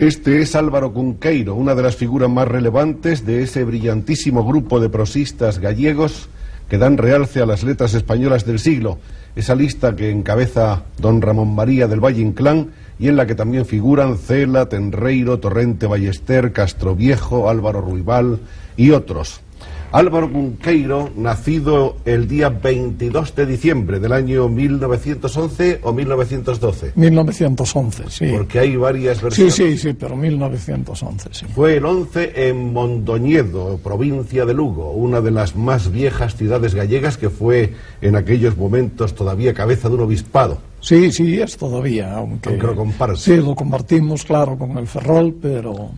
Este es Álvaro Cunqueiro, una de las figuras más relevantes de ese brillantísimo grupo de prosistas gallegos que dan realce a las letras españolas del siglo. Esa lista que encabeza don Ramón María del Valle Inclán y en la que también figuran Cela, Tenreiro, Torrente Ballester, Castroviejo, Álvaro Ruibal y otros. Álvaro Cunqueiro, nacido el día 22 de diciembre del año 1911 o 1912. 1911, sí. Porque hay varias versiones. Sí, pero 1911, sí. Fue el 11 en Mondoñedo, provincia de Lugo, una de las más viejas ciudades gallegas que fue en aquellos momentos todavía cabeza de un obispado. Sí, es todavía, aunque lo comparte. Sí, lo compartimos, claro, con el Ferrol, pero...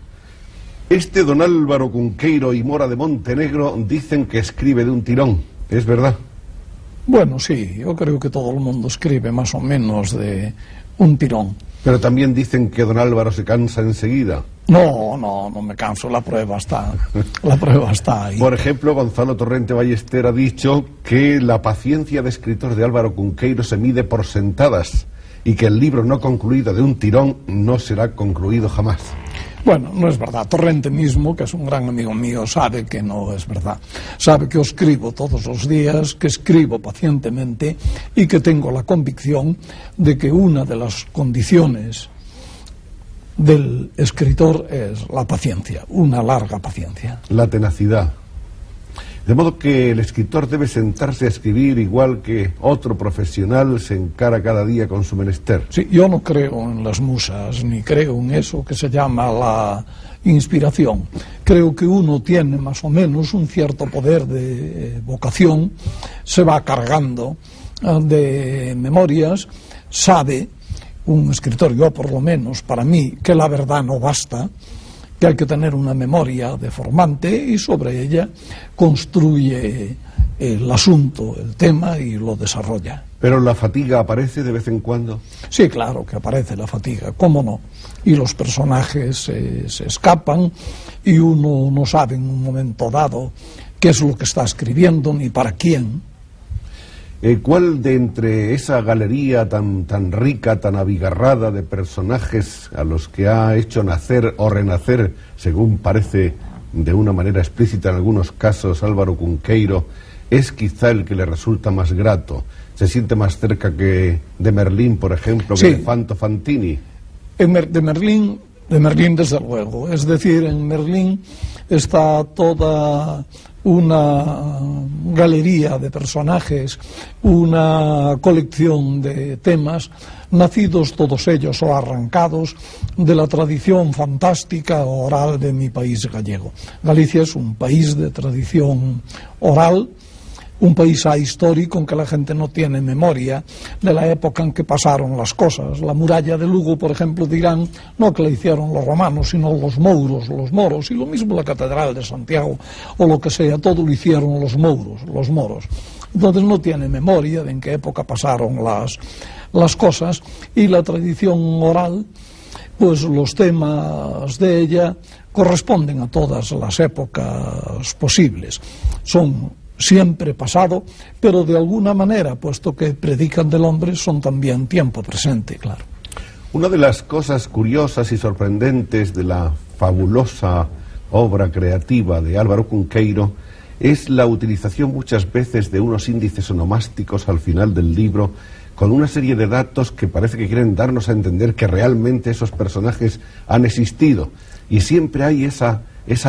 Este don Álvaro Cunqueiro y Mora de Montenegro dicen que escribe de un tirón, ¿es verdad? Bueno, sí, yo creo que todo el mundo escribe más o menos de un tirón. Pero también dicen que don Álvaro se cansa enseguida. No me canso, la prueba está ahí. Por ejemplo, Gonzalo Torrente Ballester ha dicho que la paciencia de escritor de Álvaro Cunqueiro se mide por sentadas y que el libro no concluido de un tirón no será concluido jamás. Bueno, no es verdad. Torrente mismo, que es un gran amigo mío, sabe que no es verdad. Sabe que yo escribo todos los días, que escribo pacientemente y que tengo la convicción de que una de las condiciones del escritor es la paciencia, una larga paciencia. La tenacidad. De modo que el escritor debe sentarse a escribir igual que otro profesional se encara cada día con su menester. Sí, yo no creo en las musas, ni creo en eso que se llama la inspiración. Creo que uno tiene más o menos un cierto poder de vocación, se va cargando de memorias, sabe un escritor, yo por lo menos, para mí, que la verdad no basta, que hay que tener una memoria deformante y sobre ella construye el asunto, el tema y lo desarrolla. ¿Pero la fatiga aparece de vez en cuando? Sí, claro que aparece la fatiga, ¿cómo no? Y los personajes se escapan y uno no sabe en un momento dado qué es lo que está escribiendo ni para quién. ¿Cuál de entre esa galería tan rica, tan abigarrada de personajes a los que ha hecho nacer o renacer, según parece de una manera explícita en algunos casos, Álvaro Cunqueiro, es quizá el que le resulta más grato? ¿Se siente más cerca que de Merlín, por ejemplo, que de Fanto Fantini? De Merlín desde luego. Es decir, en Merlín está toda una galería de personajes, una colección de temas, nacidos todos ellos o arrancados de la tradición fantástica oral de mi país gallego. Galicia es un país de tradición oral, un país ahistórico en que la gente no tiene memoria de la época en que pasaron las cosas. La muralla de Lugo, por ejemplo, dirán, no que la hicieron los romanos, sino los mouros, los moros, y lo mismo la Catedral de Santiago, o lo que sea, todo lo hicieron los moros. Entonces no tiene memoria de en qué época pasaron las cosas, y la tradición oral, pues los temas de ella corresponden a todas las épocas posibles. Son siempre pasado, pero de alguna manera, puesto que predican del hombre, son también tiempo presente, claro. Una de las cosas curiosas y sorprendentes de la fabulosa obra creativa de Álvaro Cunqueiro es la utilización muchas veces de unos índices onomásticos al final del libro, con una serie de datos que parece que quieren darnos a entender que realmente esos personajes han existido, y siempre hay esa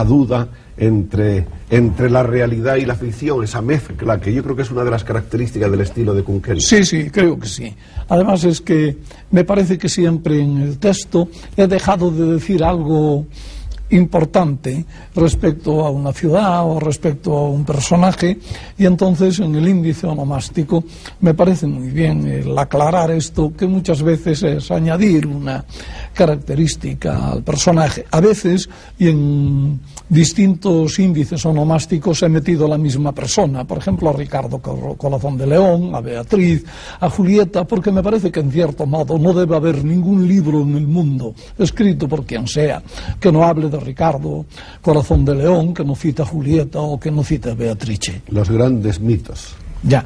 duda entre la realidad y la ficción, esa mezcla que yo creo que es una de las características del estilo de Cunqueiro. Sí, creo que sí. Además es que me parece que siempre en el texto he dejado de decir algo importante respecto a una ciudad o respecto a un personaje, y entonces en el índice onomástico me parece muy bien el aclarar esto, que muchas veces es añadir una característica al personaje. A veces, y en distintos índices onomásticos, he metido a la misma persona, por ejemplo a Ricardo Corazón de León, a Beatriz, a Julieta, porque me parece que en cierto modo no debe haber ningún libro en el mundo escrito por quien sea que no hable de Ricardo Corazón de León, que no cita a Julieta o que no cita a Beatrice. Los grandes mitos. Ya.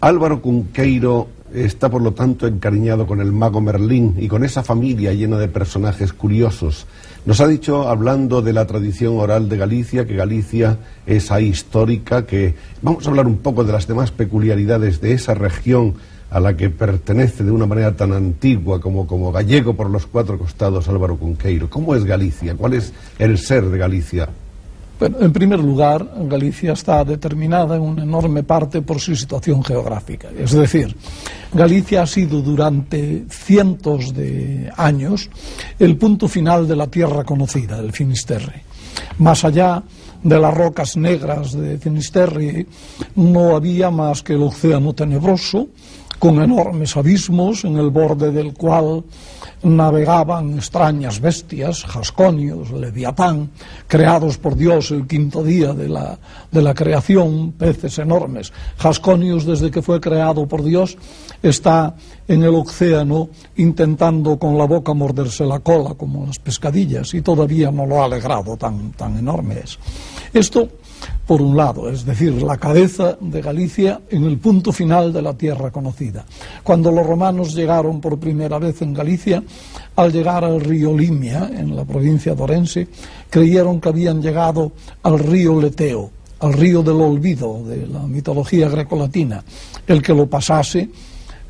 Álvaro Cunqueiro está por lo tanto encariñado con el mago Merlín y con esa familia llena de personajes curiosos. Nos ha dicho, hablando de la tradición oral de Galicia, que Galicia es ahí histórica, que vamos a hablar un poco de las demás peculiaridades de esa región a la que pertenece de una manera tan antigua como gallego por los cuatro costados Álvaro Cunqueiro. ¿Cómo es Galicia? ¿Cuál es el ser de Galicia? Bueno, en primer lugar, Galicia está determinada en una enorme parte por su situación geográfica. Es decir, Galicia ha sido durante cientos de años el punto final de la tierra conocida, el Finisterre. Más allá de las rocas negras de Finisterre no había más que el océano tenebroso, con enormes abismos en el borde del cual navegaban extrañas bestias, jasconios, leviatán, creados por Dios el quinto día de la creación, peces enormes. Jasconios, desde que fue creado por Dios, está en el océano intentando con la boca morderse la cola como las pescadillas, y todavía no lo ha alegrado, tan enorme es. Esto por un lado, es decir, la cabeza de Galicia en el punto final de la tierra conocida. Cuando los romanos llegaron por primera vez en Galicia, al llegar al río Limia, en la provincia de Orense, creyeron que habían llegado al río Leteo, al río del olvido de la mitología grecolatina. El que lo pasase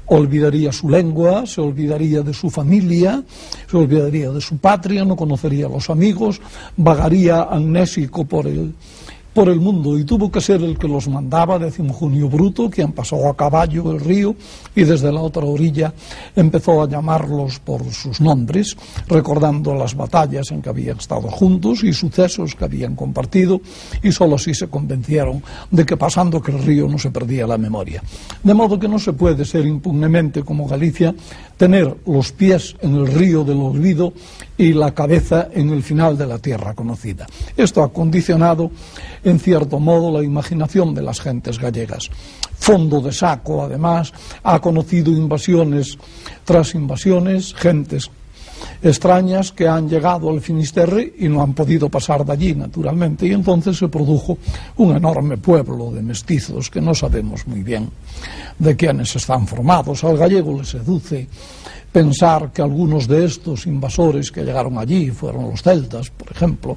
olvidaría su lengua, se olvidaría de su familia, se olvidaría de su patria, no conocería a los amigos, vagaría amnésico por el mundo, y tuvo que ser el que los mandaba, Décimo Junio Bruto, quien pasó a caballo el río y desde la otra orilla empezó a llamarlos por sus nombres, recordando las batallas en que habían estado juntos y sucesos que habían compartido, y solo así se convencieron de que pasando aquel río no se perdía la memoria. De modo que no se puede ser impugnemente como Galicia, tener los pies en el río del olvido y la cabeza en el final de la tierra conocida. Esto ha condicionado en cierto modo la imaginación de las gentes gallegas. Fondo de saco, además, ha conocido invasiones tras invasiones, gentes extrañas que han llegado al Finisterre y no han podido pasar de allí, naturalmente, y entonces se produjo un enorme pueblo de mestizos que no sabemos muy bien de quiénes están formados. Al gallego le seduce pensar que algunos de estos invasores que llegaron allí fueron los celtas, por ejemplo,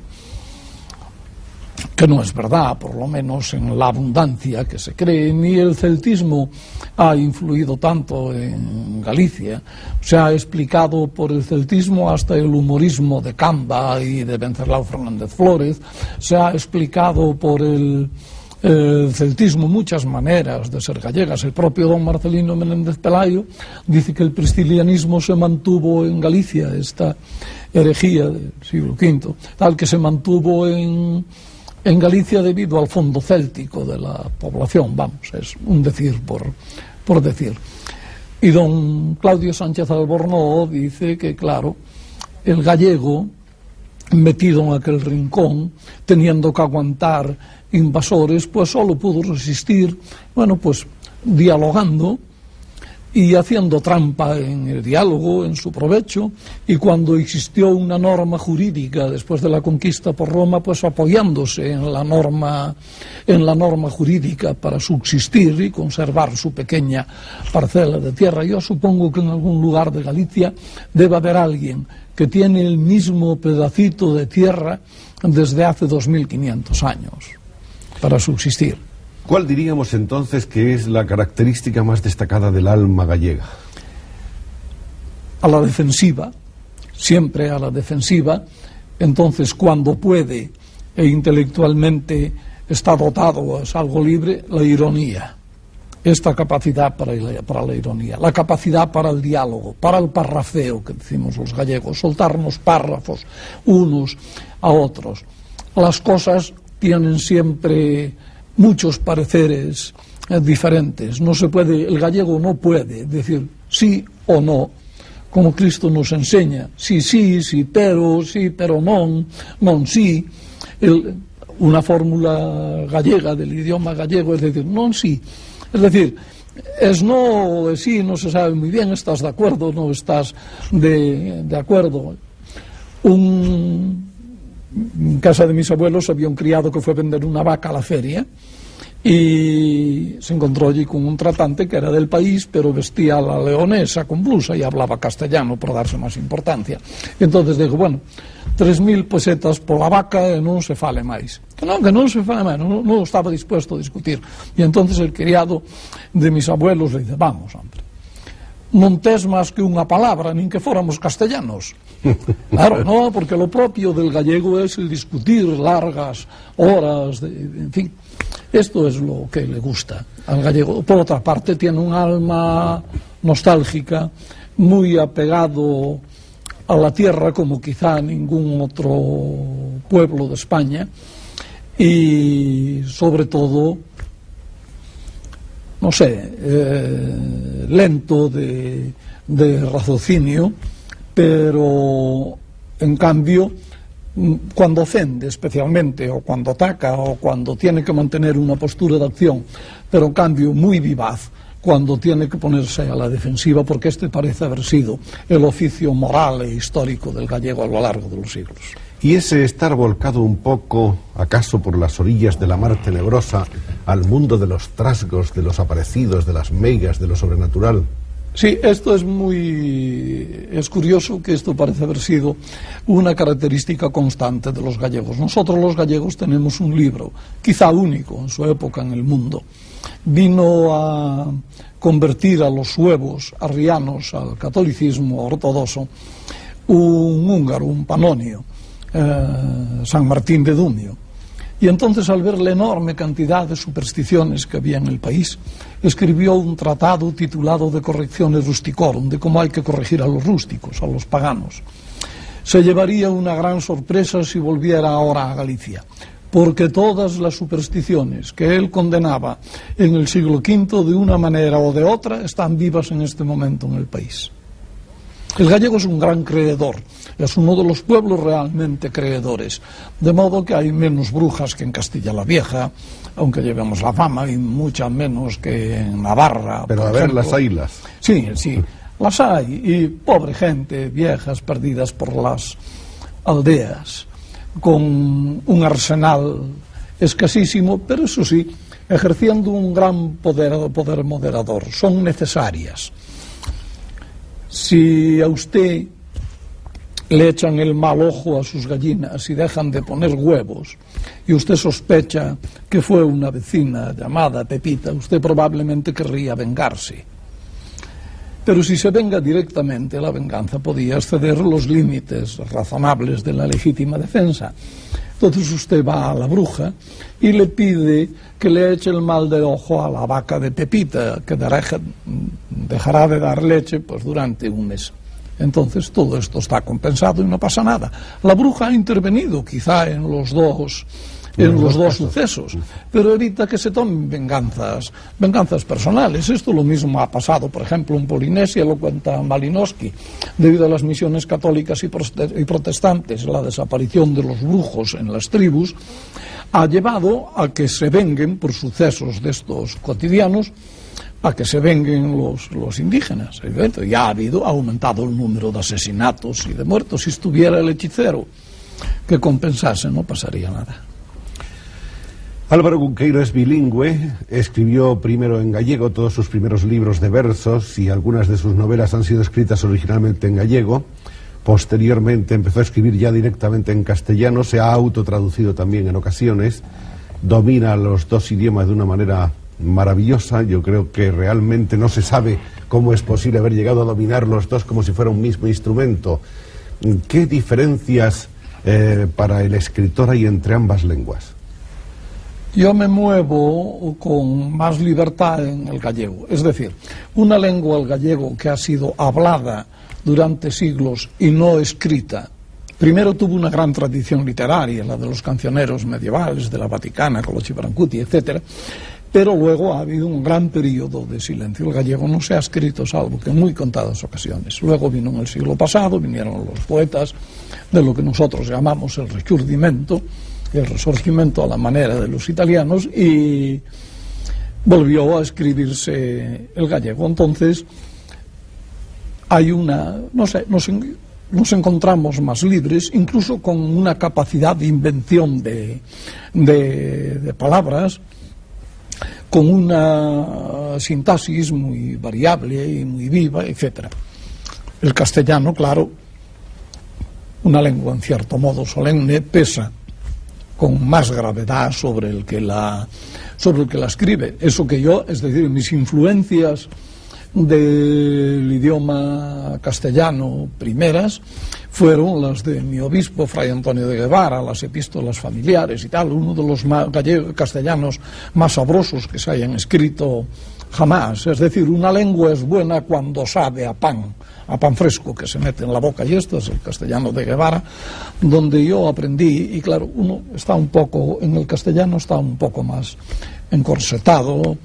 que no es verdad, por lo menos en la abundancia que se cree. Ni el celtismo ha influido tanto en Galicia. Se ha explicado por el celtismo hasta el humorismo de Camba y de Venceslao Fernández Flórez. Se ha explicado por el celtismo muchas maneras de ser gallegas. El propio don Marcelino Menéndez Pelayo dice que el priscilianismo se mantuvo en Galicia, esta herejía del siglo V, tal que se mantuvo en Galicia debido al fondo céltico de la población, vamos, es un decir por decir. Y don Claudio Sánchez Albornoz dice que, claro, el gallego, metido en aquel rincón, teniendo que aguantar invasores, pues solo pudo resistir, bueno, pues dialogando y haciendo trampa en el diálogo, en su provecho, y cuando existió una norma jurídica después de la conquista por Roma, pues apoyándose en la norma jurídica para subsistir y conservar su pequeña parcela de tierra. Yo supongo que en algún lugar de Galicia debe haber alguien que tiene el mismo pedacito de tierra desde hace 2500 años para subsistir. ¿Cuál diríamos entonces que es la característica más destacada del alma gallega? A la defensiva, siempre a la defensiva. Entonces, cuando puede e intelectualmente está dotado, es algo libre, la ironía. Esta capacidad para la ironía, la capacidad para el diálogo, para el parrafeo, que decimos los gallegos, soltarnos párrafos unos a otros. Las cosas tienen siempre muchos pareceres diferentes. No se puede, el gallego no puede decir sí o no, como Cristo nos enseña. Sí, pero non sí. Una fórmula gallega del idioma gallego es decir, non sí. Es decir, es no, es sí, no se sabe muy bien, estás de acuerdo, no estás de acuerdo. En casa de mis abuelos había un criado que fue a vender una vaca a la feria y se encontró allí con un tratante que era del país, pero vestía a la leonesa con blusa y hablaba castellano por darse más importancia. Y entonces dijo, bueno, 3.000 pesetas pola vaca e non se fale máis. Que non se fale máis, non estaba dispuesto a discutir. Y entonces el criado de mis abuelos le dice, vamos, hombre, non tes máis que unha palabra, nin que fóramos castellanos. Claro, no, porque lo propio del gallego es el discutir largas horas, en fin. Esto es lo que le gusta al gallego. Por otra parte, tiene un alma nostálgica, muy apegado a la tierra como quizá ningún otro pueblo de España, y sobre todo, no sé, lento de raciocinio, pero en cambio, cuando ofende especialmente, o cuando ataca, o cuando tiene que mantener una postura de acción, pero en cambio muy vivaz cuando tiene que ponerse a la defensiva, porque este parece haber sido el oficio moral e histórico del gallego a lo largo de los siglos. Y ese estar volcado un poco, acaso por las orillas de la mar tenebrosa, al mundo de los trasgos, de los aparecidos, de las meigas, de lo sobrenatural. Sí, esto es curioso que esto parece haber sido una característica constante de los gallegos. Nosotros los gallegos tenemos un libro, quizá único en su época en el mundo. Vino a convertir a los suevos arrianos al catolicismo ortodoxo un húngaro, un panonio, San Martín de Dumio. Y entonces, al ver la enorme cantidad de supersticiones que había en el país, escribió un tratado titulado De correctione rusticorum, de cómo hay que corregir a los rústicos, a los paganos. Se llevaría una gran sorpresa si volviera ahora a Galicia, porque todas las supersticiones que él condenaba en el siglo V de una manera o de otra están vivas en este momento en el país. El gallego es un gran creedor, es uno de los pueblos realmente creedores, de modo que hay menos brujas que en Castilla la Vieja, aunque llevemos la fama, y muchas menos que en Navarra. Pero a ver, las haylas. Sí, las hay, y pobre gente, viejas perdidas por las aldeas, con un arsenal escasísimo, pero eso sí, ejerciendo un gran poder moderador. Son necesarias. Si a usted le echan el mal ojo a sus gallinas y dejan de poner huevos, y usted sospecha que fue una vecina llamada Pepita, usted probablemente querría vengarse. Pero si se venga directamente, la venganza podía exceder los límites razonables de la legítima defensa. Entonces usted va a la bruja y le pide que le eche el mal de ojo a la vaca de Pepita, que dejará de dar leche pues durante un mes. Entonces todo esto está compensado y no pasa nada. La bruja ha intervenido quizá en los dos sucesos, pero evita que se tomen venganzas personales. Esto lo mismo ha pasado, por ejemplo, en Polinesia, lo cuenta Malinowski, debido a las misiones católicas y protestantes, la desaparición de los brujos en las tribus ha llevado a que se venguen por sucesos de estos cotidianos, a que se venguen los indígenas. Ya ha aumentado el número de asesinatos y de muertos. Si estuviera el hechicero que compensase, no pasaría nada. Álvaro Cunqueiro es bilingüe, escribió primero en gallego todos sus primeros libros de versos y algunas de sus novelas han sido escritas originalmente en gallego. Posteriormente empezó a escribir ya directamente en castellano, se ha autotraducido también en ocasiones, domina los dos idiomas de una manera maravillosa. Yo creo que realmente no se sabe cómo es posible haber llegado a dominar los dos como si fuera un mismo instrumento. ¿Qué diferencias para el escritor hay entre ambas lenguas? Yo me muevo con más libertad en el gallego. Es decir, una lengua, el gallego, que ha sido hablada durante siglos y no escrita. Primero tuvo una gran tradición literaria, la de los cancioneros medievales, de la Vaticana, Colochi Brancuti, etc. Pero luego ha habido un gran periodo de silencio. El gallego no se ha escrito, salvo que en muy contadas ocasiones. Luego vino en el siglo pasado, vinieron los poetas de lo que nosotros llamamos el Risorgimento a la manera de los italianos, y volvió a escribirse el gallego. Entonces hay nos encontramos más libres, incluso con una capacidad de invención de palabras. con una sintaxis muy variable y muy viva, etc. El castellano, claro, una lengua en cierto modo solemne, pesa con más gravedad sobre el que la escribe. Eso que yo, es decir, mis influencias del idioma castellano primeras fueron las de mi obispo, Fray Antonio de Guevara, las epístolas familiares y tal, uno de los castellanos más sabrosos que se hayan escrito jamás. Es decir, una lengua es buena cuando sabe a pan fresco que se mete en la boca, y esto es el castellano de Guevara, donde yo aprendí. Y claro, uno está un poco, en el castellano está un poco más encorsetado,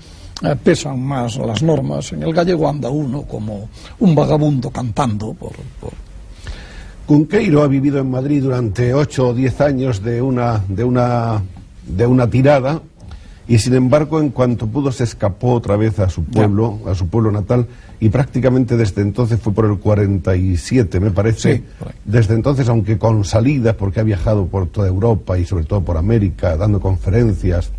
pesan más las normas. En el gallego anda uno como un vagabundo cantando Cunqueiro ha vivido en Madrid durante 8 o 10 años de una tirada, y sin embargo, en cuanto pudo, se escapó otra vez a su pueblo, a su pueblo natal, y prácticamente desde entonces, fue por el 47, me parece. Sí, desde entonces, aunque con salidas, porque ha viajado por toda Europa y sobre todo por América, dando conferencias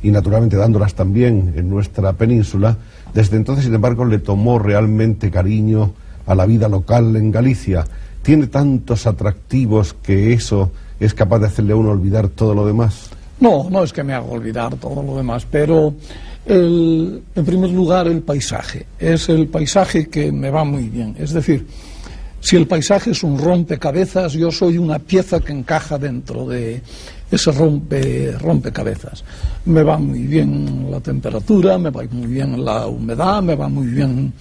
y naturalmente dándolas también en nuestra península, desde entonces, sin embargo, le tomó realmente cariño a la vida local en Galicia. Tiene tantos atractivos que eso es capaz de hacerle a uno olvidar todo lo demás. No es que me haga olvidar todo lo demás, pero en primer lugar el paisaje. Es el paisaje que me va muy bien. Es decir, si el paisaje es un rompecabezas, yo soy una pieza que encaja dentro de ese rompecabezas. Me va muy bien la temperatura, me va muy bien la humedad, me va muy bien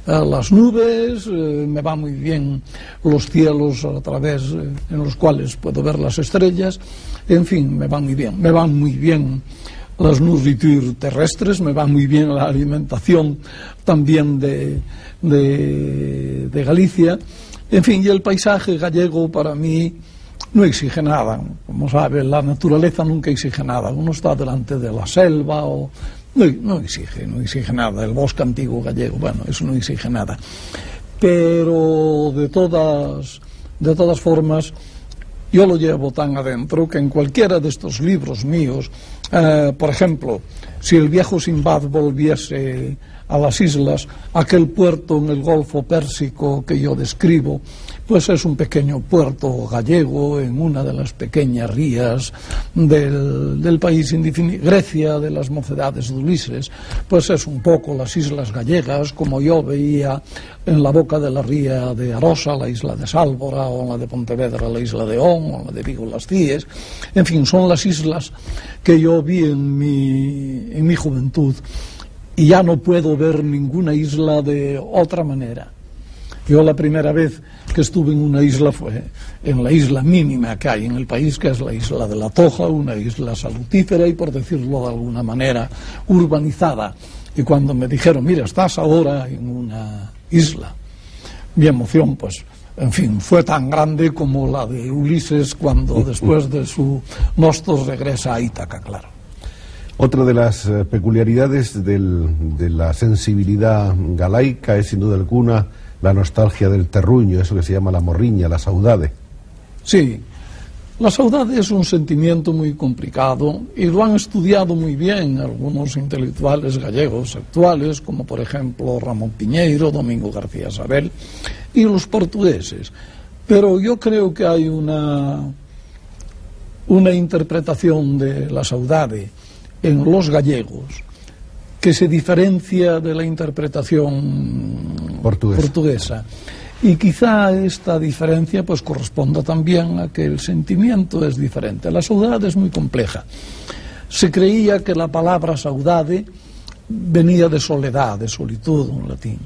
las nubes, me va muy bien los cielos a través en los cuales puedo ver las estrellas. En fin, me va muy bien. Me van muy bien las nourritures terrestres, me va muy bien la alimentación también de Galicia. En fin, y el paisaje gallego para mí no exige nada. Como sabe, la naturaleza nunca exige nada. Uno está delante de la selva o... No exige nada. El bosque antiguo gallego, bueno, eso no exige nada. Pero de todas formas, yo lo llevo tan adentro que en cualquiera de estos libros míos, por ejemplo, si el viejo Sinbad volviese a las islas, aquel puerto en el Golfo Pérsico que yo describo, pues es un pequeño puerto gallego en una de las pequeñas rías del país indefinido. Grecia de las mocedades de Ulises, pues es un poco las islas gallegas, como yo veía en la boca de la ría de Arosa, la isla de Sálvora, o en la de Pontevedra, la isla de On, o en la de Vigo, las Cíes. En fin, son las islas que yo vi en mi juventud, y ya no puedo ver ninguna isla de otra manera. Yo la primera vez que estuve en una isla fue en la isla mínima que hay en el país, que es la isla de La Toja, una isla salutífera y, por decirlo de alguna manera, urbanizada. Y cuando me dijeron, mira, estás ahora en una isla, mi emoción, pues, en fin, fue tan grande como la de Ulises cuando después de su nostos regresa a Ítaca, claro. Otra de las peculiaridades de la sensibilidad galaica es, sin duda alguna, la nostalgia del terruño, eso que se llama la morriña, la saudade. Sí, la saudade es un sentimiento muy complicado y lo han estudiado muy bien algunos intelectuales gallegos actuales, como por ejemplo Ramón Piñeiro, Domingo García Sabel y los portugueses. Pero yo creo que hay una interpretación de la saudade en los gallegos que se diferencia de la interpretación portuguesa. Y quizá esta diferencia pues corresponda también a que el sentimiento es diferente. La saudade es muy compleja. Se creía que la palabra saudade venía de soledad, de solitud en latín.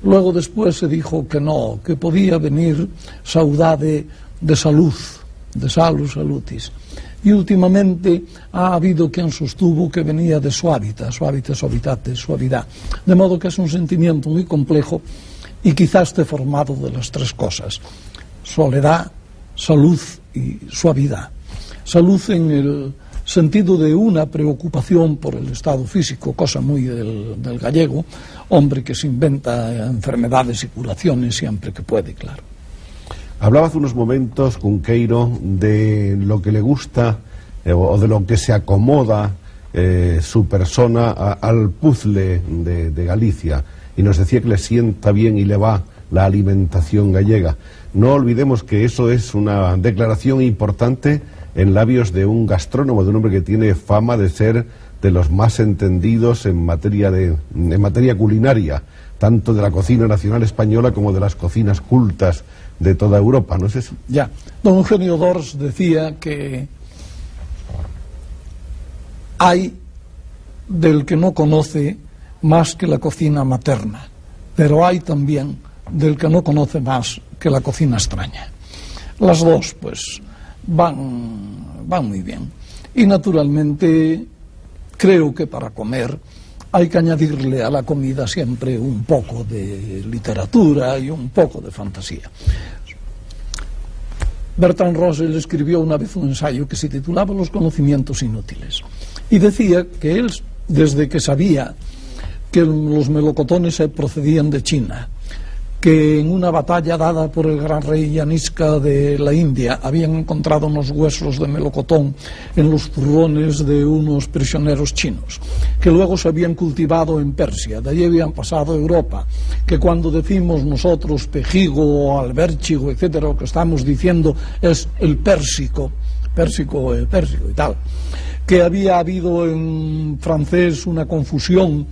Luego después se dijo que no, que podía venir saudade de salud, de salus salutis. Y últimamente ha habido quien sostuvo que venía de suavita, suavitate, suavidad. De modo que es un sentimiento muy complejo y quizás esté formado de las tres cosas: soledad, salud y suavidad. Salud en el sentido de una preocupación por el estado físico, cosa muy del gallego, hombre que se inventa enfermedades y curaciones siempre que puede, claro. Hablaba hace unos momentos, Cunqueiro, de lo que le gusta o de lo que se acomoda su persona al puzzle de Galicia, y nos decía que le sienta bien y le va la alimentación gallega. No olvidemos que eso es una declaración importante en labios de un gastrónomo, de un hombre que tiene fama de ser de los más entendidos en materia culinaria, tanto de la cocina nacional española como de las cocinas cultas de toda Europa, ¿no es eso? Ya, don Eugenio Dors decía que hay del que no conoce más que la cocina materna, pero hay también del que no conoce más que la cocina extraña. Las dos, pues, van muy bien. Y naturalmente, creo que para comer hay que añadirle a la comida siempre un poco de literatura y un poco de fantasía. Bertrand Russell escribió una vez un ensayo que se titulaba Los conocimientos inútiles, y decía que él, desde que sabía que los melocotones procedían de China, que en una batalla dada por el gran rey Yanishka de la India habían encontrado unos huesos de melocotón en los zurrones de unos prisioneros chinos, que luego se habían cultivado en Persia, de allí habían pasado a Europa, que cuando decimos nosotros pejigo, albérchigo, etcétera, lo que estamos diciendo es el pérsico y tal, que había habido en francés una confusión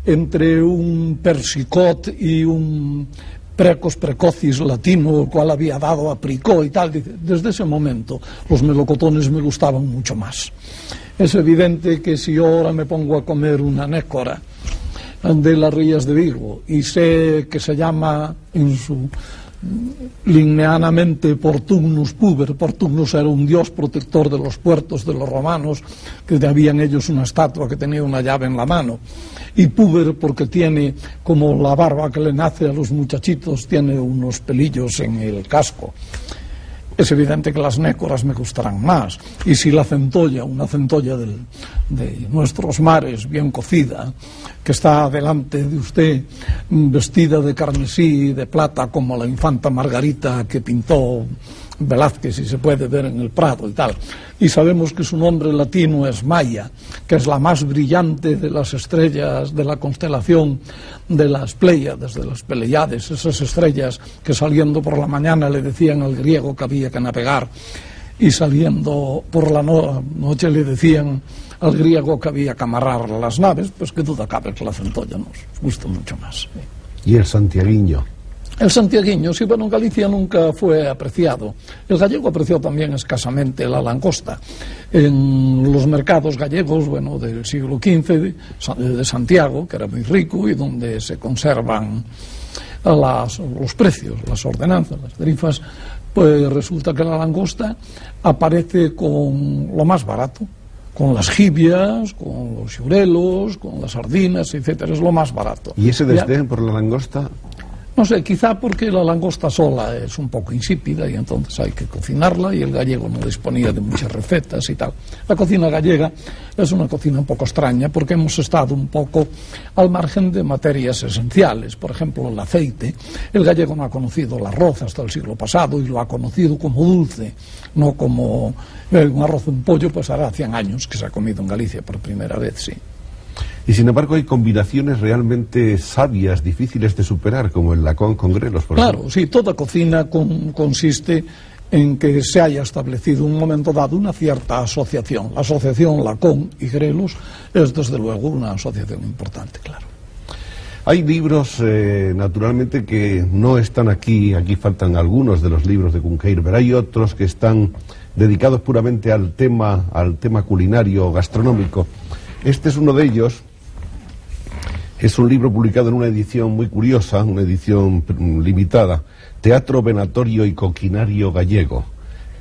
entre un persicot y un precocis latino, el cual había dado apricó y tal. Desde ese momento los melocotones me gustaban mucho más. Es evidente que si yo ahora me pongo a comer una nécora de las Rías de Vigo y sé que se llama en su linneanamente Portugnus puber. Portugnus era un dios protector de los puertos de los romanos, que habían ellos una estatua que tenía una llave en la mano, y puber porque tiene, como la barba que le nace a los muchachitos, tiene unos pelillos en el casco. Es evidente que las nécoras me gustarán más, y si la centolla, una centolla de nuestros mares bien cocida, que está delante de usted vestida de carmesí y de plata como la infanta Margarita que pintó Velázquez, y se puede ver en el Prado y tal, y sabemos que su nombre latino es Maya, que es la más brillante de las estrellas de la constelación de las Pléyades, de las Peleiades, esas estrellas que saliendo por la mañana le decían al griego que había que navegar, y saliendo por la noche le decían al griego que había que amarrar las naves. Pues qué duda cabe que la centolla nos gusta mucho más. ¿Y el santiaguiño? El santiaguiño, sí, bueno, en Galicia nunca fue apreciado. El gallego apreció también escasamente la langosta. En los mercados gallegos, bueno, del siglo XV, de Santiago, que era muy rico y donde se conservan los precios, las ordenanzas, las tarifas, pues resulta que la langosta aparece con lo más barato, con las jibias, con los xurelos, con las sardinas, etcétera, es lo más barato. ¿Y ese desdén por la langosta? No sé, quizá porque la langosta sola es un poco insípida y entonces hay que cocinarla, y el gallego no disponía de muchas recetas y tal. La cocina gallega es una cocina un poco extraña porque hemos estado un poco al margen de materias esenciales. Por ejemplo, el aceite. El gallego no ha conocido el arroz hasta el siglo pasado y lo ha conocido como dulce, no como un arroz en pollo, pues hará 100 años que se ha comido en Galicia por primera vez, sí. Y sin embargo hay combinaciones realmente sabias, difíciles de superar, como el lacón con grelos, por ejemplo. Claro, sí, toda cocina consiste en que se haya establecido en un momento dado una cierta asociación. La asociación lacón y grelos es desde luego una asociación importante, claro. Hay libros, naturalmente, que no están aquí faltan algunos de los libros de Cunqueiro, pero hay otros que están dedicados puramente al tema culinario, gastronómico. Este es uno de ellos. Es un libro publicado en una edición muy curiosa, una edición limitada, Teatro Venatorio y Coquinario Gallego,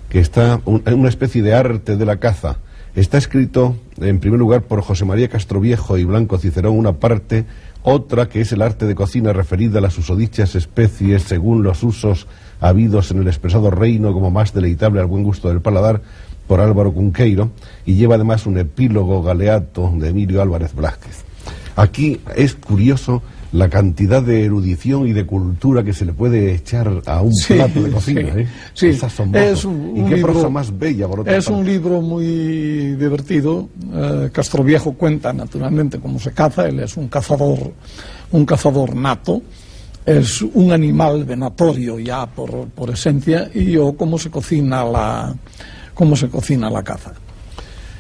que está en una especie de arte de la caza. Está escrito, en primer lugar, por José María Castroviejo y Blanco Cicerón, una parte, otra que es el arte de cocina referida a las usodichas especies según los usos habidos en el expresado reino como más deleitable al buen gusto del paladar, por Álvaro Cunqueiro, y lleva además un epílogo galeato de Emilio Álvarez Blázquez. Aquí es curioso la cantidad de erudición y de cultura que se le puede echar a un plato de cocina, sí. Es asombroso. Es un y qué libro, prosa más bella, por otra es parte. un libro muy divertido. Castroviejo cuenta naturalmente cómo se caza. Él es un cazador nato. Es un animal venatorio ya por esencia, y yo cómo se cocina la caza.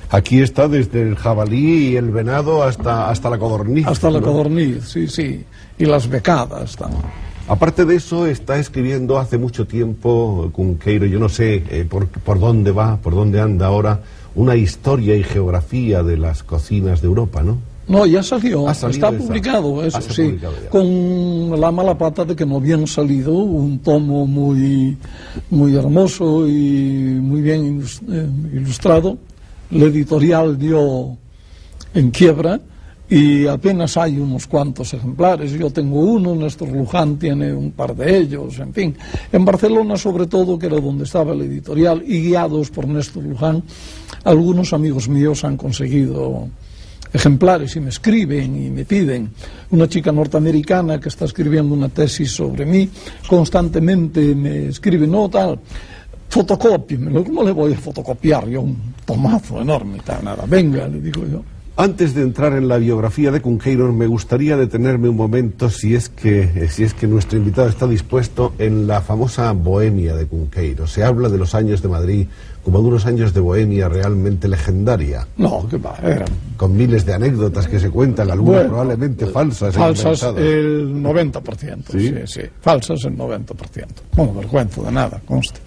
Aquí está desde el jabalí y el venado hasta la codorniz. Hasta la codorniz, sí. Y las becadas también. Aparte de eso, está escribiendo hace mucho tiempo, Cunqueiro, yo no sé por dónde va, por dónde anda ahora, una historia y geografía de las cocinas de Europa, ¿no? No, ya salió, está publicado, eso sí, publicado con la mala pata de que no habían salido un tomo muy hermoso y muy bien ilustrado. La editorial dio en quiebra y apenas hay unos cuantos ejemplares. Yo tengo uno, Néstor Luján tiene un par de ellos, en fin. En Barcelona, sobre todo, que era donde estaba la editorial, y guiados por Néstor Luján, algunos amigos míos han conseguido ejemplares y me escriben y me piden. Una chica norteamericana que está escribiendo una tesis sobre mí constantemente me escribe, no tal, fotocópiemelo. ¿Cómo le voy a fotocopiar yo un tomazo enorme? Nada, venga, le digo yo. Antes de entrar en la biografía de Cunqueiro, me gustaría detenerme un momento, si es que nuestro invitado está dispuesto, en la famosa bohemia de Cunqueiro. Se habla de los años de Madrid como de unos años de bohemia realmente legendaria. No, que va, eran... Con miles de anécdotas que se cuentan, algunas probablemente falsas. Falsas el 90%, ¿Sí? falsas el 90%. Bueno, vergüenza de nada, conste.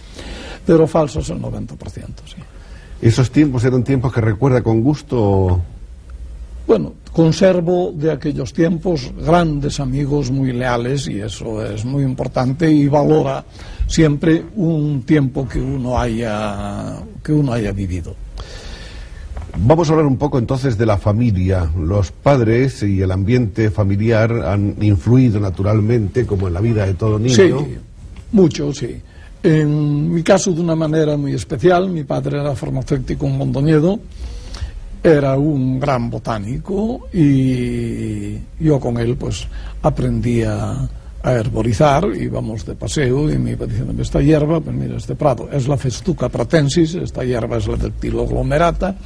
Pero falsas el 90%, sí. ¿Esos tiempos eran tiempos que recuerda con gusto? Bueno, conservo de aquellos tiempos grandes amigos muy leales, y eso es muy importante, y valora siempre un tiempo que uno haya vivido. Vamos a hablar un poco entonces de la familia. Los padres y el ambiente familiar han influido naturalmente, como en la vida de todo niño. Sí, mucho, sí. En mi caso, de una manera muy especial. Mi padre era farmacéutico en Mondoñedo, era un gran botánico, y yo con él pues aprendí a herborizar. Íbamos de paseo y me iba diciendo, esta hierba, pues mira, este prado es la Festuca pratensis, esta hierba es la Dactyloglomerata,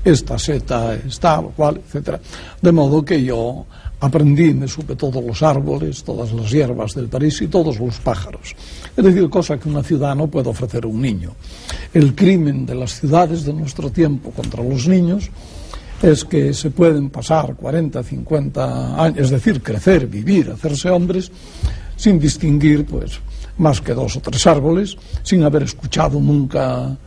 esta seta está, cual, etcétera. De modo que yo aprendí, me supe todos los árboles, todas las hierbas del París y todos los pájaros. Es decir, cosa que una ciudad no puede ofrecer a un niño. El crimen de las ciudades de nuestro tiempo contra los niños es que se pueden pasar 40, 50 años, es decir, crecer, vivir, hacerse hombres, sin distinguir pues más que 2 o 3 árboles, sin haber escuchado nunca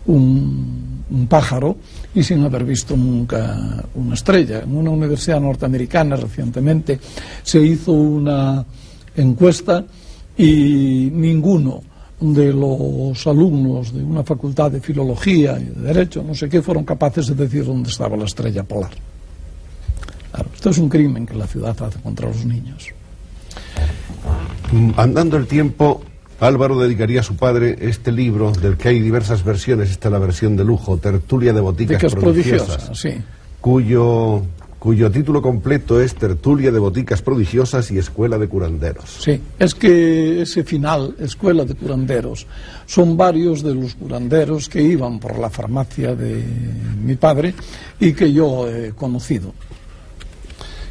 un pájaro y sin haber visto nunca una estrella. En una universidad norteamericana recientemente se hizo una encuesta y ninguno de los alumnos de una facultad de filología y de derecho, no sé qué, fueron capaces de decir dónde estaba la estrella polar. Claro, esto es un crimen que la ciudad hace contra los niños. Andando el tiempo, Álvaro dedicaría a su padre este libro, del que hay diversas versiones. Esta es la versión de lujo, Tertulia de Boticas Prodigiosas, sí. cuyo título completo es Tertulia de Boticas Prodigiosas y Escuela de Curanderos. Sí, es que ese final, Escuela de Curanderos, son varios de los curanderos que iban por la farmacia de mi padre y que yo he conocido.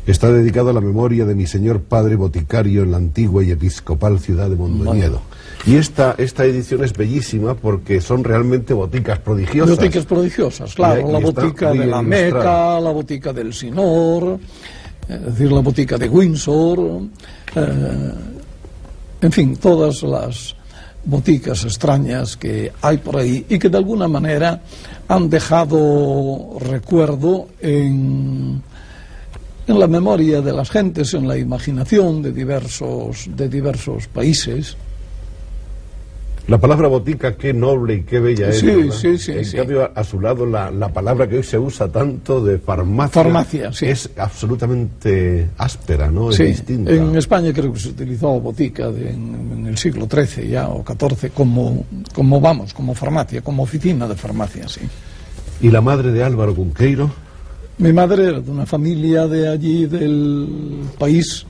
Está dedicado a la memoria de mi señor padre boticario en la antigua y episcopal ciudad de Mondoñedo. Y esta edición es bellísima porque son realmente boticas prodigiosas. Boticas prodigiosas, claro. La botica de la Meca, la botica del Sinor, es decir, la botica de Windsor, en fin, todas las boticas extrañas que hay por ahí y que de alguna manera han dejado recuerdo en la memoria de las gentes, en la imaginación de diversos países. La palabra botica, qué noble y qué bella es, sí. En cambio, a su lado, la palabra que hoy se usa tanto de farmacia. Farmacia, sí. Es absolutamente áspera, ¿no? Es distinta. En España creo que se utilizó botica en el siglo XIII ya, o XIV, como farmacia, como oficina de farmacia, sí. ¿Y la madre de Álvaro Cunqueiro? Mi madre era de una familia de allí del país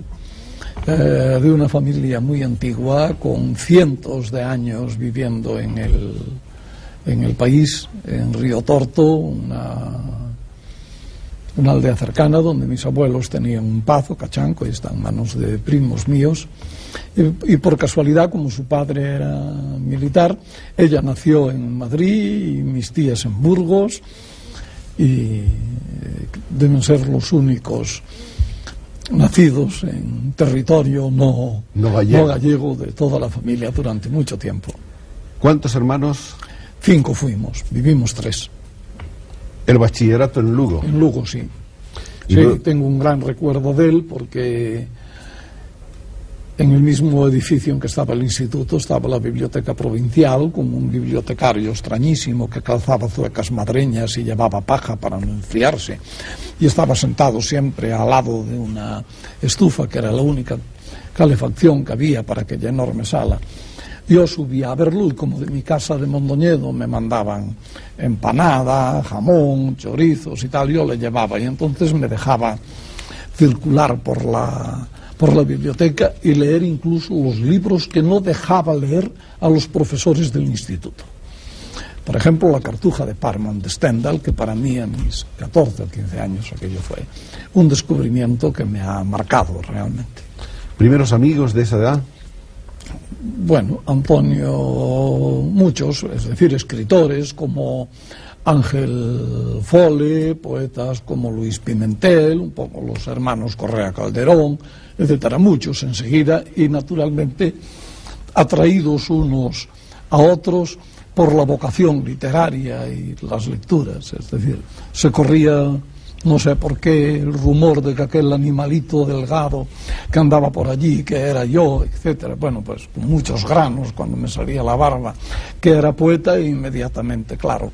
de una familia muy antigua, con cientos de años viviendo en el país, en Río Torto, una aldea cercana donde mis abuelos tenían un pazo, Cachanco, y está en manos de primos míos. Y por casualidad, como su padre era militar, ella nació en Madrid y mis tías en Burgos, y deben ser los únicos nacidos en territorio no gallego de toda la familia durante mucho tiempo. ¿Cuántos hermanos? 5 fuimos, vivimos 3. ¿El bachillerato en Lugo? En Lugo, sí. Sí, tengo un gran recuerdo de él porque en el mismo edificio en que estaba el instituto estaba la biblioteca provincial, con un bibliotecario extrañísimo que calzaba zuecas madreñas y llevaba paja para no enfriarse, y estaba sentado siempre al lado de una estufa que era la única calefacción que había para aquella enorme sala. Yo subía a verlo y como de mi casa de Mondoñedo me mandaban empanada, jamón, chorizos y tal, yo le llevaba, y entonces me dejaba circular por la biblioteca y leer incluso los libros que no dejaba leer a los profesores del instituto. Por ejemplo, La Cartuja de Parman de Stendhal, que para mí a mis 14 o 15 años aquello fue un descubrimiento que me ha marcado realmente. ¿Primeros amigos de esa edad? Bueno, Antonio, muchos, es decir, escritores como Ángel Fole, poetas como Luis Pimentel, un poco los hermanos Correa Calderón, etcétera, muchos enseguida, y naturalmente atraídos unos a otros por la vocación literaria y las lecturas. Es decir, se corría, no sé por qué, el rumor de que aquel animalito delgado que andaba por allí, que era yo, etcétera, bueno, pues con muchos granos cuando me salía la barba, que era poeta, e inmediatamente, claro,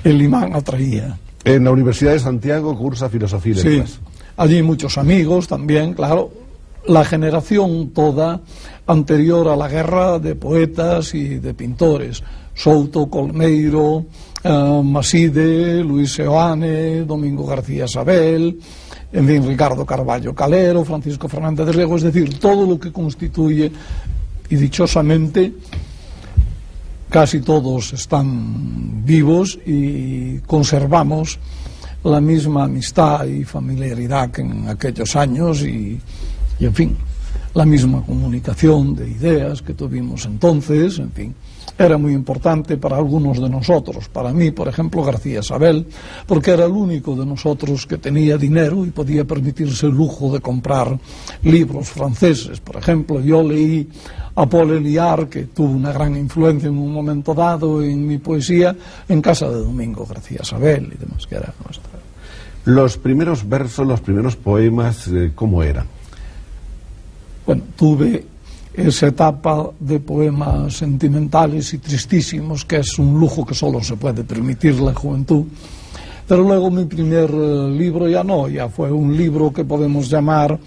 el imán atraía. En la Universidad de Santiago cursa Filosofía y Letras. Sí, allí muchos amigos también, claro, la generación toda anterior a la guerra de poetas y de pintores, Souto, Colmeiro, Maside, Luis Seoane, Domingo García Sabel, en fin, Ricardo Carballo Calero, Francisco Fernández de Riego, es decir, todo lo que constituye, y dichosamente casi todos están vivos y conservamos la misma amistad y familiaridad que en aquellos años y en fin, la misma comunicación de ideas que tuvimos entonces, en fin. Era muy importante para algunos de nosotros, para mí, por ejemplo, García Sabel, porque era el único de nosotros que tenía dinero y podía permitirse el lujo de comprar libros franceses. Por ejemplo, yo leí a Paul Éluard, que tuvo una gran influencia en un momento dado en mi poesía, en casa de Domingo García Sabel y demás, que era nuestra. Los primeros versos, los primeros poemas, ¿cómo eran? Bueno, tuve esa etapa de poemas sentimentales y tristísimos, que es un lujo que solo se puede permitir la juventud. Pero luego mi primer libro ya fue un libro que podemos llamar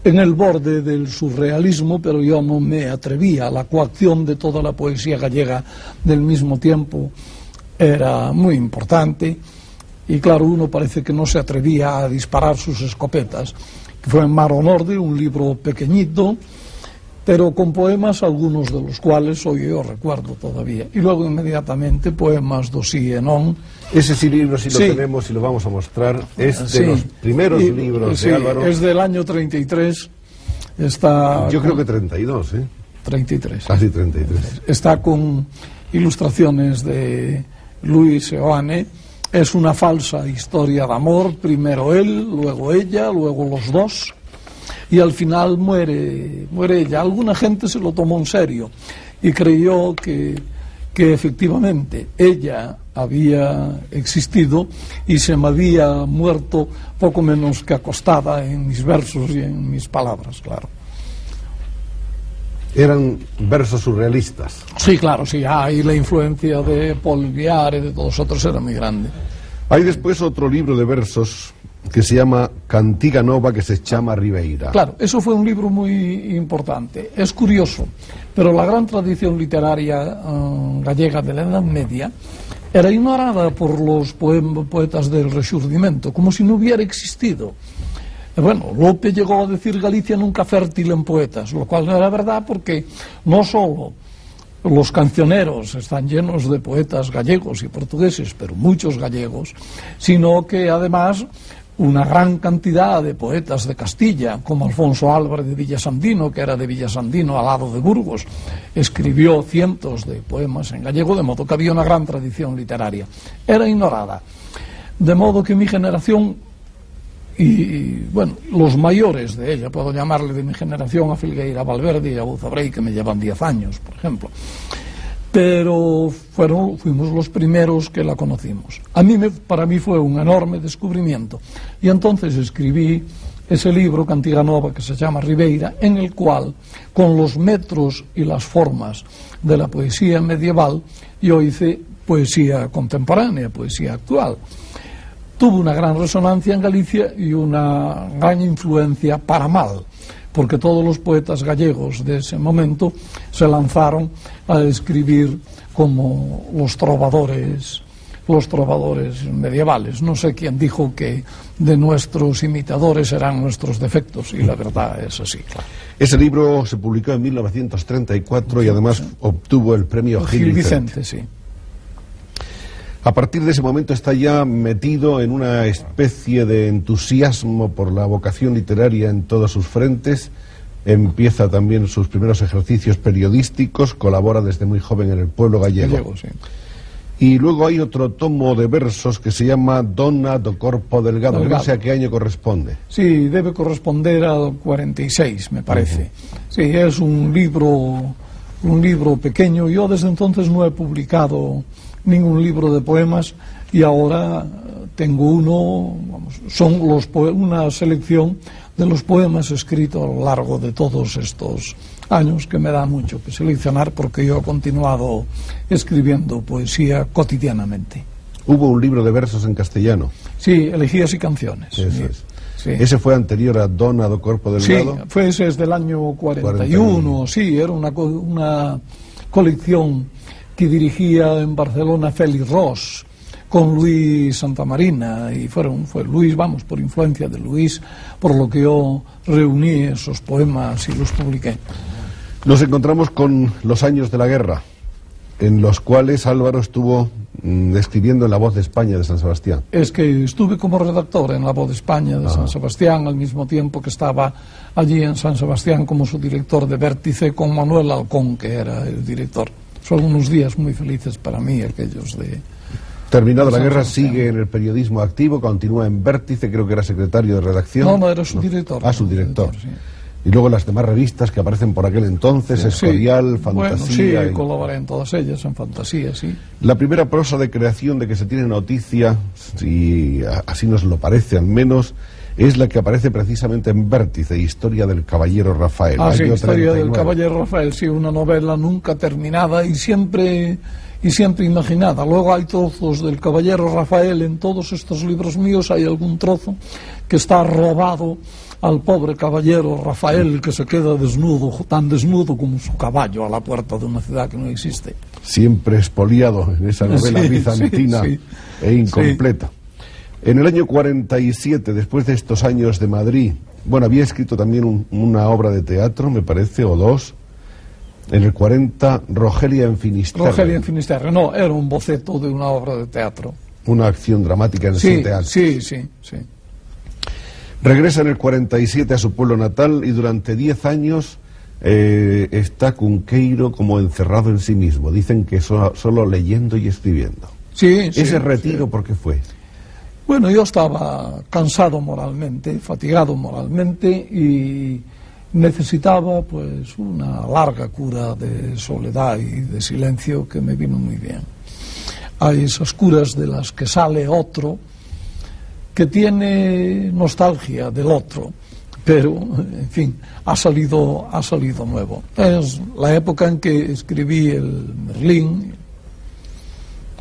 en el borde del surrealismo, pero yo no me atrevía. La coacción de toda la poesía gallega del mismo tiempo era muy importante, y claro, uno parece que no se atrevía a disparar sus escopetas. Fue en Mar o Norde, un libro pequeñito, pero con poemas, algunos de los cuales hoy yo recuerdo todavía. Y luego inmediatamente poemas do sí e non. Ese sí libro sí lo tenemos y lo vamos a mostrar. Es de los primeros libros de Álvaro. Es del año 33. Está yo creo que 32, ¿eh? 33. Casi 33. Está con ilustraciones de Luis Seoane. Es una falsa historia de amor, primero él, luego ella, luego los dos, y al final muere ella. Alguna gente se lo tomó en serio y creyó que efectivamente ella había existido y se me había muerto poco menos que acostada en mis versos y en mis palabras, claro. Eran versos surrealistas. Sí, claro, sí, y la influencia de Paul Éluard y de todos otros era muy grande. Hay después otro libro de versos que se llama Cantiga Nova, que se llama Ribeira. Claro, eso fue un libro muy importante. Es curioso, pero la gran tradición literaria gallega de la Edad Media era ignorada por los poetas del Rexurdimento, como si no hubiera existido. Bueno, Lope llegó a decir Galicia nunca fértil en poetas, lo cual no era verdad, porque no solo los cancioneros están llenos de poetas gallegos y portugueses, pero muchos gallegos, sino que además una gran cantidad de poetas de Castilla, como Alfonso Álvarez de Villasandino, que era de Villasandino al lado de Burgos, escribió cientos de poemas en gallego, de modo que había una gran tradición literaria. Era ignorada, de modo que mi generación y, bueno, los mayores de ella, puedo llamarle de mi generación a Filgueira Valverde y a Buzabrey, que me llevan 10 años, por ejemplo, pero fuimos los primeros que la conocimos. Para mí fue un enorme descubrimiento, y entonces escribí ese libro Cantiga Nova, que se llama Ribeira, en el cual, con los metros y las formas de la poesía medieval, yo hice poesía contemporánea, poesía actual. Tuvo una gran resonancia en Galicia y una gran influencia para mal, porque todos los poetas gallegos de ese momento se lanzaron a escribir como los trovadores medievales. No sé quién dijo que de nuestros imitadores eran nuestros defectos, y la verdad es así, claro. Ese libro se publicó en 1934 y además obtuvo el premio Gil Vicente. Sí. A partir de ese momento está ya metido en una especie de entusiasmo por la vocación literaria en todos sus frentes. Empieza también sus primeros ejercicios periodísticos, colabora desde muy joven en El Pueblo Gallego. Sí. Y luego hay otro tomo de versos que se llama Dona do Corpo Delgado. No sé a qué año corresponde. Sí, debe corresponder al 46, me parece. Sí, es un libro pequeño. Yo desde entonces no he publicado ningún libro de poemas, y ahora tengo una selección de los poemas escritos a lo largo de todos estos años, que me da mucho que seleccionar, porque yo he continuado escribiendo poesía cotidianamente. Hubo un libro de versos en castellano. Sí, Elegías y Canciones. Eso es. Sí. ¿Ese fue anterior a Dona do Corpo Delgado? Sí, ese es del año 41, sí, era una colección que dirigía en Barcelona Félix Ros con Luis Santamarina, y fue Luis, por influencia de Luis, por lo que yo reuní esos poemas y los publiqué. Nos encontramos con los años de la guerra, en los cuales Álvaro estuvo escribiendo en La Voz de España de San Sebastián. Es que estuve como redactor en La Voz de España de San Sebastián, al mismo tiempo que estaba allí en San Sebastián como su director de Vértice, con Manuel Alcón, que era el director. Son unos días muy felices para mí, aquellos de... Terminada la guerra, sigue en el periodismo activo, continúa en Vértice, creo que era secretario de redacción. No, era su director. Su director. Sí. Y luego las demás revistas que aparecen por aquel entonces, Escorial, Fantasía... Bueno, sí, colaboré en todas ellas, en Fantasía, sí. La primera prosa de creación de que se tiene noticia, si así nos lo parece al menos, es la que aparece precisamente en Vértice, Historia del Caballero Rafael. Sí, Historia del Caballero Rafael, sí, una novela nunca terminada y siempre imaginada. Luego hay trozos del Caballero Rafael en todos estos libros míos, hay algún trozo que está robado al pobre caballero Rafael, que se queda desnudo, tan desnudo como su caballo, a la puerta de una ciudad que no existe. Siempre expoliado en esa novela bizantina e incompleta. En el año 47, después de estos años de Madrid, había escrito también una obra de teatro, me parece, o dos. En el 40, Rogelia en Finisterre. Rogelia en Finisterre, no, era un boceto de una obra de teatro. Una acción dramática en 7 años. Sí. Regresa en el 47 a su pueblo natal y durante 10 años está Cunqueiro como encerrado en sí mismo. Dicen que solo leyendo y escribiendo. Ese retiro, ¿por qué fue? Bueno, yo estaba cansado moralmente, fatigado moralmente, y necesitaba pues una larga cura de soledad y de silencio que me vino muy bien. Hay esas curas de las que sale otro que tiene nostalgia del otro, pero en fin, ha salido nuevo. Es la época en que escribí el Merlín.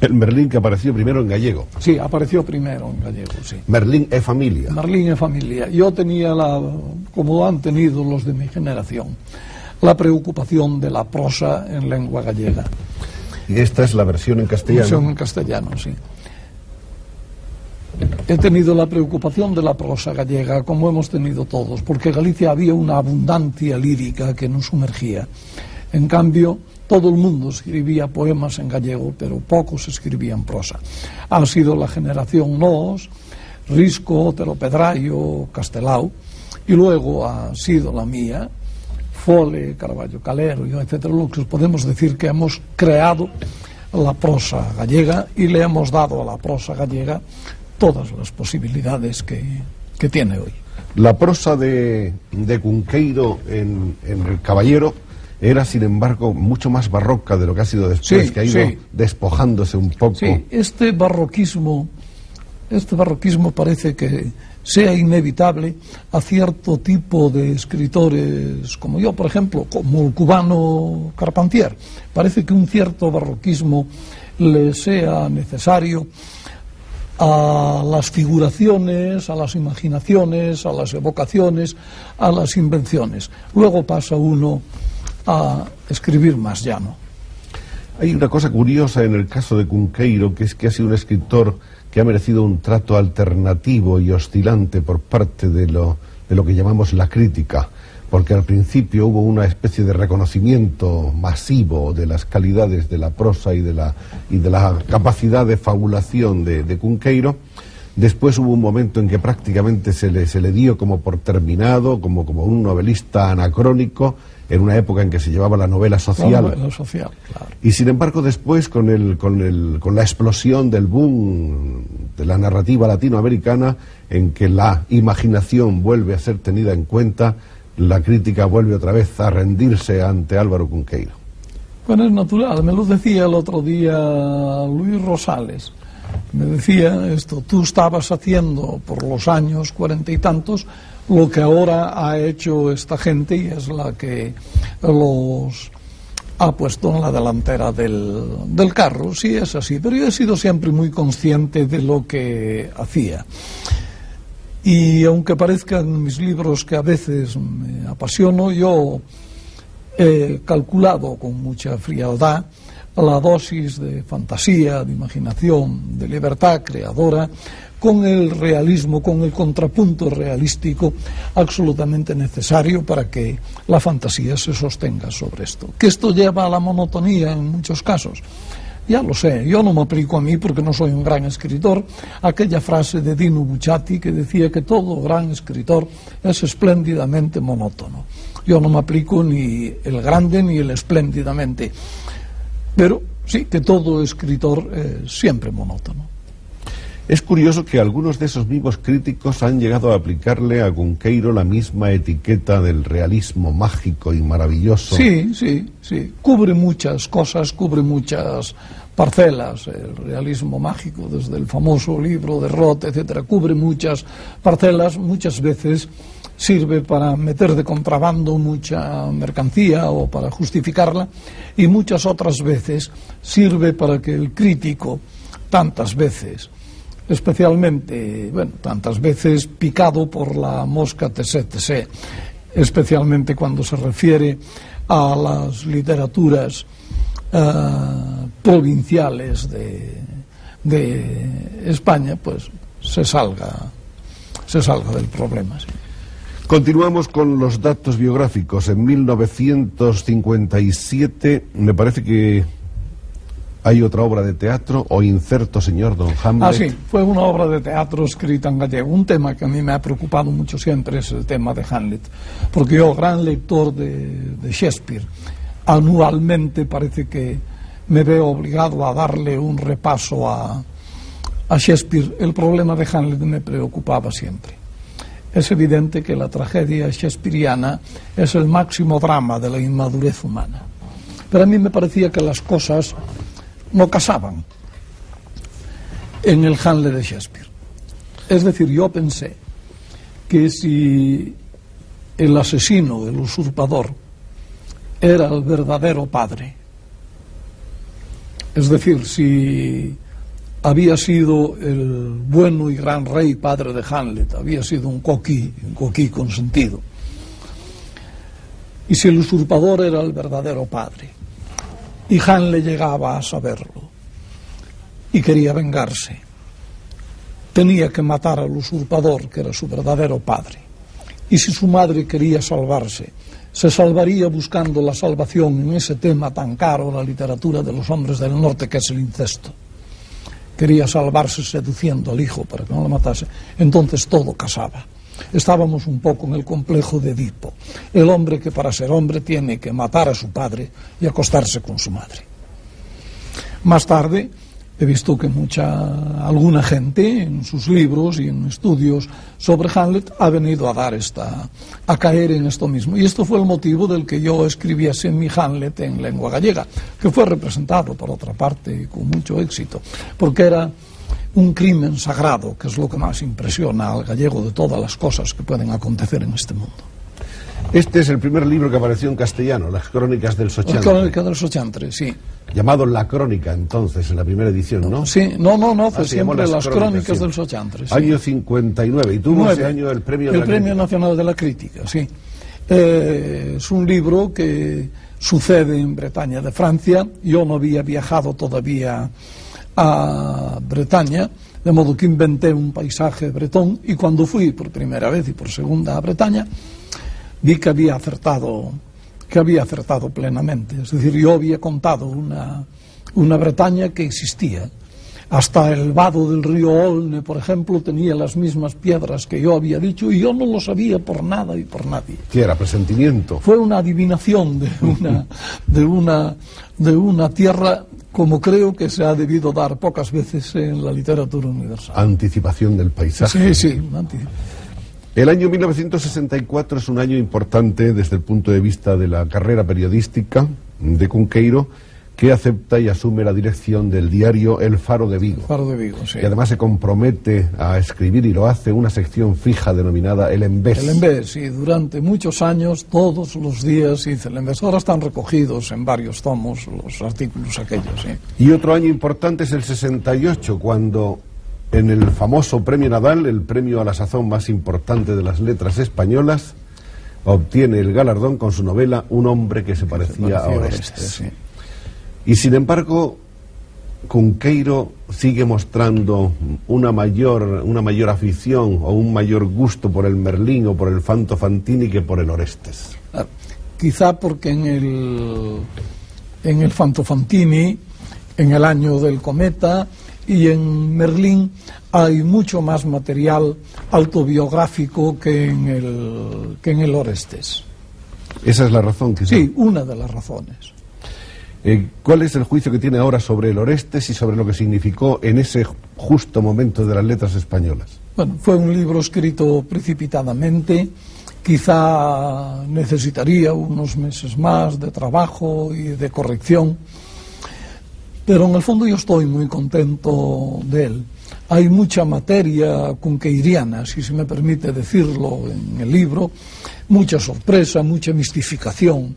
El Merlín, que apareció primero en gallego. Sí, apareció primero en gallego, sí. Merlín e familia. Merlín e familia. Yo tenía como han tenido los de mi generación, la preocupación de la prosa en lengua gallega. Y esta es la versión en castellano. Versión en castellano, sí. he tenido la preocupación de la prosa gallega, como hemos tenido todos, porque en Galicia había una abundancia lírica que nos sumergía. En cambio, todo el mundo escribía poemas en gallego, pero pocos escribían prosa. Ha sido la generación Nós, Risco, Otero Pedrayo, Castelao, y luego ha sido la mía, Fole, Carballo Calero, etcétera, lo que podemos decir que hemos creado la prosa gallega y le hemos dado a la prosa gallega todas las posibilidades que tiene hoy. La prosa de Cunqueiro en El Caballero era, sin embargo, mucho más barroca de lo que ha sido después, sí, que ha ido despojándose un poco. Sí, este barroquismo parece que sea inevitable a cierto tipo de escritores como yo, por ejemplo, como el cubano Carpentier. Parece que un cierto barroquismo le sea necesario a las figuraciones, a las imaginaciones, a las evocaciones, a las invenciones. Luego pasa uno a escribir más llano. Hay una cosa curiosa en el caso de Cunqueiro, que es que ha sido un escritor que ha merecido un trato alternativo y oscilante por parte de lo que llamamos la crítica, porque al principio hubo una especie de reconocimiento masivo de las calidades de la prosa y de la capacidad de fabulación de Cunqueiro. Después hubo un momento en que prácticamente se le dio como por terminado, como un novelista anacrónico, en una época en que se llevaba la novela social. La novela social, claro. Y sin embargo después, con la explosión del boom de la narrativa latinoamericana, en que la imaginación vuelve a ser tenida en cuenta, la crítica vuelve otra vez a rendirse ante Álvaro Cunqueiro. Bueno, es natural, me lo decía el otro día Luis Rosales. Me decía esto: tú estabas haciendo por los años 40 y tantos lo que ahora ha hecho esta gente y es la que los ha puesto en la delantera del carro. Sí, es así, pero yo he sido siempre muy consciente de lo que hacía. Y aunque parezcan mis libros que a veces me apasiono, yo he calculado con mucha frialdad la dosis de fantasía, de imaginación, de libertad creadora, con el realismo, con el contrapunto realístico absolutamente necesario para que la fantasía se sostenga sobre esto. Que esto lleva a la monotonía en muchos casos, ya lo sé, yo no me aplico a mí porque no soy un gran escritor, aquella frase de Dino Bucciati que decía que todo gran escritor es espléndidamente monótono. Yo no me aplico ni el grande ni el espléndidamente, pero sí que todo escritor es siempre monótono. Es curioso que algunos de esos mismos críticos han llegado a aplicarle a Cunqueiro la misma etiqueta del realismo mágico y maravilloso. Sí. Cubre muchas cosas, cubre muchas parcelas. El realismo mágico, desde el famoso libro de Roth, etcétera, cubre muchas parcelas. Muchas veces sirve para meter de contrabando mucha mercancía o para justificarla, y muchas otras veces sirve para que el crítico, tantas veces picado por la mosca tsé, especialmente cuando se refiere a las literaturas provinciales de España, pues se salga del problema. Sí. Continuamos con los datos biográficos. En 1957 me parece que hay otra obra de teatro, O incerto señor Don Hamlet. Sí, fue una obra de teatro escrita en gallego. Un tema que a mí me ha preocupado mucho siempre es el tema de Hamlet, porque yo, gran lector de Shakespeare, anualmente parece que me veo obligado a darle un repaso a Shakespeare. El problema de Hamlet me preocupaba siempre. Es evidente que la tragedia shakespeariana es el máximo drama de la inmadurez humana, pero a mí me parecía que las cosas no casaban en el Hamlet de Shakespeare. Es decir, yo pensé que si el asesino, el usurpador, era el verdadero padre, es decir, si había sido el bueno y gran rey padre de Hamlet, había sido un coquí consentido, y si el usurpador era el verdadero padre, y Hamlet llegaba a saberlo y quería vengarse, tenía que matar al usurpador, que era su verdadero padre. Y si su madre quería salvarse, se salvaría buscando la salvación en ese tema tan caro, la literatura de los hombres del norte, que es el incesto. Quería salvarse seduciendo al hijo para que no lo matase. Entonces todo casaba. Estábamos un poco en el complejo de Edipo, el hombre que para ser hombre tiene que matar a su padre y acostarse con su madre. Más tarde he visto que alguna gente en sus libros y en estudios sobre Hamlet ha venido a caer en esto mismo. Y esto fue el motivo del que yo escribiese mi Hamlet en lengua gallega, que fue representado por otra parte con mucho éxito, porque era un crimen sagrado, que es lo que más impresiona al gallego de todas las cosas que pueden acontecer en este mundo. Este es el primer libro que apareció en castellano, Las Crónicas del Sochantre. Las Crónicas del Sochantre, sí. Llamado La Crónica, entonces, en la primera edición, ¿no? Sí, no, fue siempre Las Crónicas del Sochantre. Sí. Año 59, y tuvo ese año el Premio Nacional de la Crítica, sí. Es un libro que sucede en Bretaña de Francia. Yo no había viajado todavía a Bretaña, de modo que inventé un paisaje bretón, y cuando fui por primera vez y por segunda a Bretaña, vi que había acertado plenamente. Es decir, yo había contado una Bretaña que existía. Hasta el vado del río Olne, por ejemplo, tenía las mismas piedras que yo había dicho, y yo no lo sabía por nada y por nadie. ¿Qué era? ¿Presentimiento? Fue una adivinación de una tierra como creo que se ha debido dar pocas veces en la literatura universal. Anticipación del paisaje. Sí, El año 1964 es un año importante desde el punto de vista de la carrera periodística de Cunqueiro, que acepta y asume la dirección del diario El Faro de Vigo. Faro de Vigo, sí. Y además se compromete a escribir, y lo hace, una sección fija denominada El Envés. El Envés, sí, durante muchos años, todos los días hice El Envés. Ahora están recogidos en varios tomos los artículos aquellos, sí. Y otro año importante es el 68, cuando en el famoso Premio Nadal, el premio a la sazón más importante de las letras españolas, obtiene el galardón con su novela Un hombre que se parecía a Orestes. Sí. Y sin embargo, Cunqueiro sigue mostrando una mayor afición o un mayor gusto por el Merlín o por el Fanto Fantini que por el Orestes. Quizá porque en el Fanto Fantini, en el año del cometa, y en Merlín hay mucho más material autobiográfico que en el Orestes. Esa es la razón, quizá. Sí, una de las razones. ¿Cuál es el juicio que tiene ahora sobre el Orestes y sobre lo que significó en ese justo momento de las letras españolas? Bueno, fue un libro escrito precipitadamente, quizá necesitaría unos meses más de trabajo y de corrección, pero en el fondo yo estoy muy contento de él. Hay mucha materia cunqueiriana, si se me permite decirlo, en el libro, mucha sorpresa, mucha mistificación,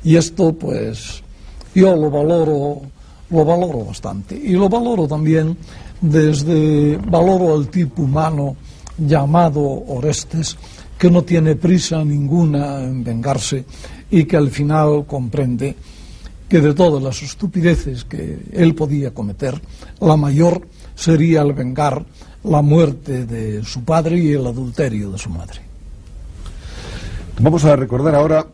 y esto pues yo lo valoro bastante, y lo valoro también valoro al tipo humano llamado Orestes, que no tiene prisa ninguna en vengarse y que al final comprende que de todas las estupideces que él podía cometer, la mayor sería el vengar la muerte de su padre y el adulterio de su madre. Vamos a recordar ahora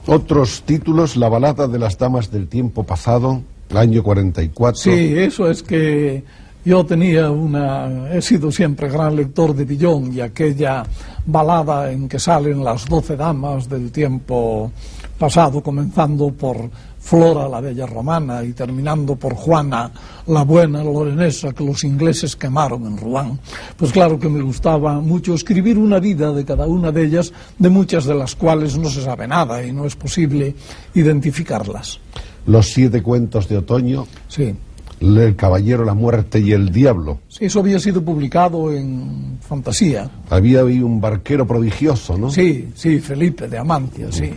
otros títulos: La balada de las damas del tiempo pasado, año 44. Sí, eso es que yo he sido siempre gran lector de Villon, y aquella balada en que salen las 12 damas del tiempo pasado, comenzando por Flora, la bella romana, y terminando por Juana, la buena lorenesa que los ingleses quemaron en Rouen. Pues claro que me gustaba mucho escribir una vida de cada una de ellas, de muchas de las cuales no se sabe nada y no es posible identificarlas. Los 7 cuentos de otoño. Sí. El caballero, la muerte y el diablo. Sí, eso había sido publicado en Fantasía. Había ahí un barquero prodigioso, ¿no? Sí, Felipe de Amantia, sí.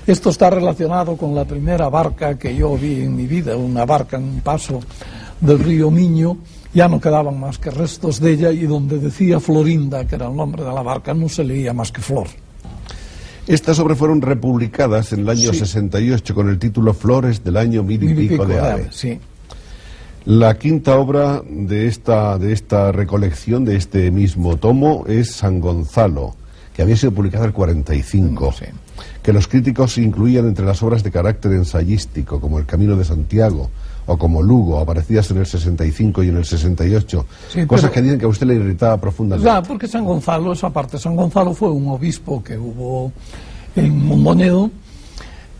Esto está relacionado con la primera barca que yo vi en mi vida, una barca en un paso del río Miño. Ya no quedaban más que restos de ella, y donde decía Florinda, que era el nombre de la barca, no se leía más que Flor. Estas obras fueron republicadas en el año 68 con el título Flores del año mil y pico de ave. Sí. La quinta obra de esta recolección, de este mismo tomo, es San Gonzalo, que había sido publicada en el 45, sí, que los críticos incluían entre las obras de carácter ensayístico, como El Camino de Santiago, o como Lugo, aparecidas en el 65 y en el 68, sí, cosas que dicen que a usted le irritaba profundamente. Ya, porque San Gonzalo, esa parte, San Gonzalo fue un obispo que hubo en Mondoñedo,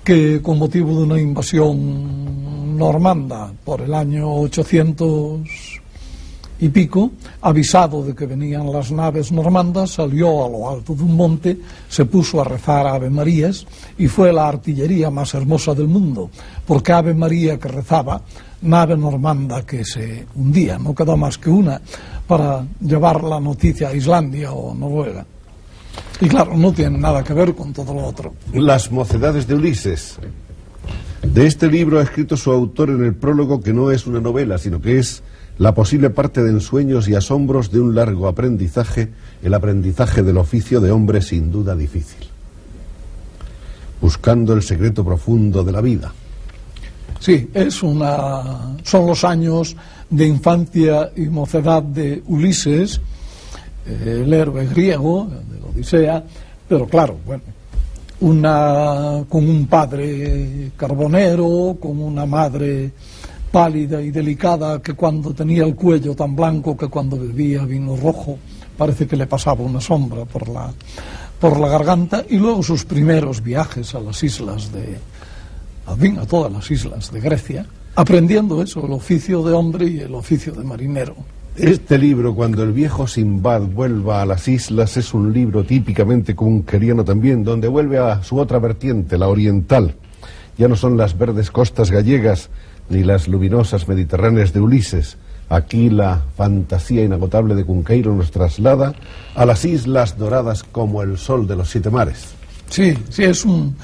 que con motivo de una invasión normanda por el año 800 y pico, avisado de que venían las naves normandas, salió a lo alto de un monte, se puso a rezar Ave Marías y fue la artillería más hermosa del mundo, porque Ave María que rezaba, nave normanda que se hundía, no quedó más que una para llevar la noticia a Islandia o Noruega. Y claro, no tiene nada que ver con todo lo otro. Las mocedades de Ulises. De este libro ha escrito su autor en el prólogo que no es una novela, sino que es la posible parte de ensueños y asombros de un largo aprendizaje, el aprendizaje del oficio de hombre sin duda difícil, buscando el secreto profundo de la vida. Sí, son los años de infancia y mocedad de Ulises, el héroe griego de la Odisea, pero claro, bueno, con un padre carbonero, con una madre pálida y delicada que cuando tenía el cuello tan blanco que cuando bebía vino rojo parece que le pasaba una sombra por la garganta, y luego sus primeros viajes a las islas a todas las islas de Grecia, aprendiendo eso, el oficio de hombre y el oficio de marinero. Este libro, Cuando el viejo Sinbad vuelva a las islas, es un libro típicamente kunkeriano también, donde vuelve a su otra vertiente, la oriental. Ya no son las verdes costas gallegas ni las luminosas mediterráneas de Ulises. Aquí la fantasía inagotable de Cunqueiro nos traslada a las islas doradas como el sol de los siete mares. Sí, es un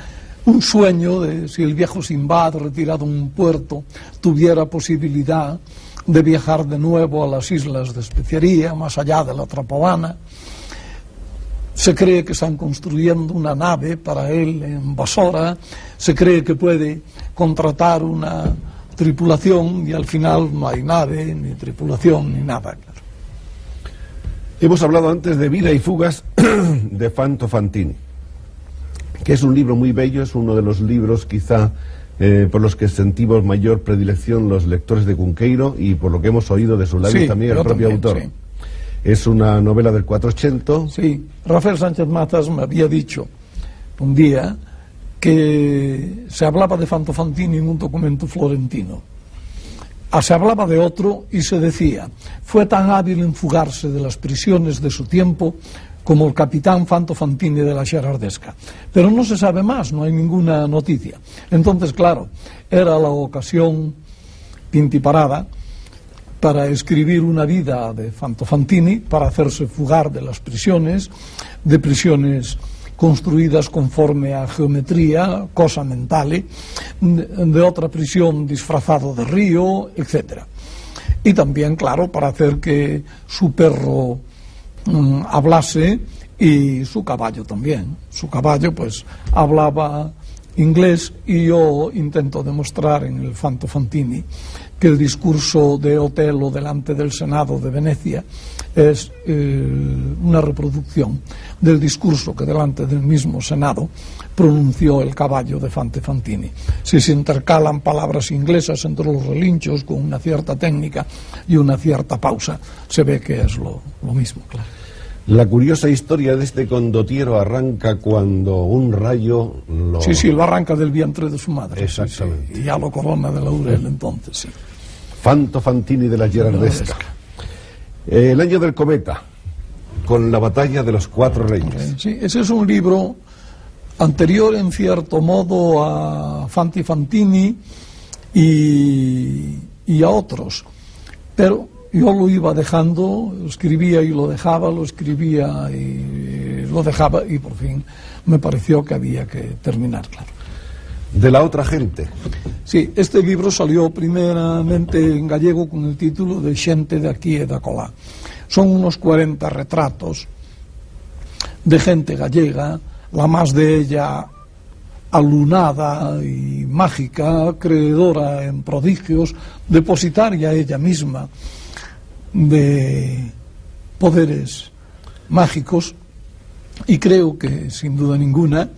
sueño de si el viejo Sinbad, retirado en un puerto, tuviera posibilidad de viajar de nuevo a las islas de especiería, más allá de la Trapoana. Se cree que están construyendo una nave para él en Basora, se cree que puede contratar una tripulación y al final no hay nave, ni tripulación, ni nada, claro. Hemos hablado antes de Vida y Fugas de Fanto Fantini, que es un libro muy bello, es uno de los libros quizá por los que sentimos mayor predilección los lectores de Cunqueiro y por lo que hemos oído de su labio también el propio autor. Sí. Es una novela del 400. Sí, Rafael Sánchez Mazas me había dicho un día que se hablaba de Fanto Fantini en un documento florentino. Se hablaba de otro y se decía: fue tan hábil en fugarse de las prisiones de su tiempo como el capitán Fanto Fantini de la Gerardesca. Pero no se sabe más, no hay ninguna noticia. Entonces, claro, era la ocasión pintiparada para escribir una vida de Fanto Fantini, para hacerse fugar de las prisiones, de prisiones construidas conforme a geometría, cosa mentale, de otra prisión disfrazado de río, etc. Y también, claro, para hacer que su perro hablase y su caballo también. Su caballo pues hablaba inglés y yo intento demostrar en el Fanto Fantini que el discurso de Otello delante del Senado de Venecia es una reproducción del discurso que delante del mismo Senado pronunció el caballo de Fanto Fantini. Si se intercalan palabras inglesas entre los relinchos con una cierta técnica y una cierta pausa, se ve que es lo mismo, claro. La curiosa historia de este condottiero arranca cuando un rayo lo... Sí, lo arranca del vientre de su madre. Exactamente. Sí, y ya lo corona de laurel entonces, sí. Fanto Fantini de la Gerardesca. El año del cometa, con la batalla de los 4 reyes. Sí, ese es un libro anterior en cierto modo a Fanti Fantini y a otros, pero yo lo iba dejando, escribía y lo dejaba, lo escribía y lo dejaba, y por fin me pareció que había que terminar, claro. De la otra gente. Sí, este libro salió primeramente en gallego con el título de Xente de aquí e da colá. Son unos 40 retratos de gente gallega, la más de ella alunada y mágica, creedora en prodigios, depositaria ella misma de poderes mágicos, y creo que sin duda ninguna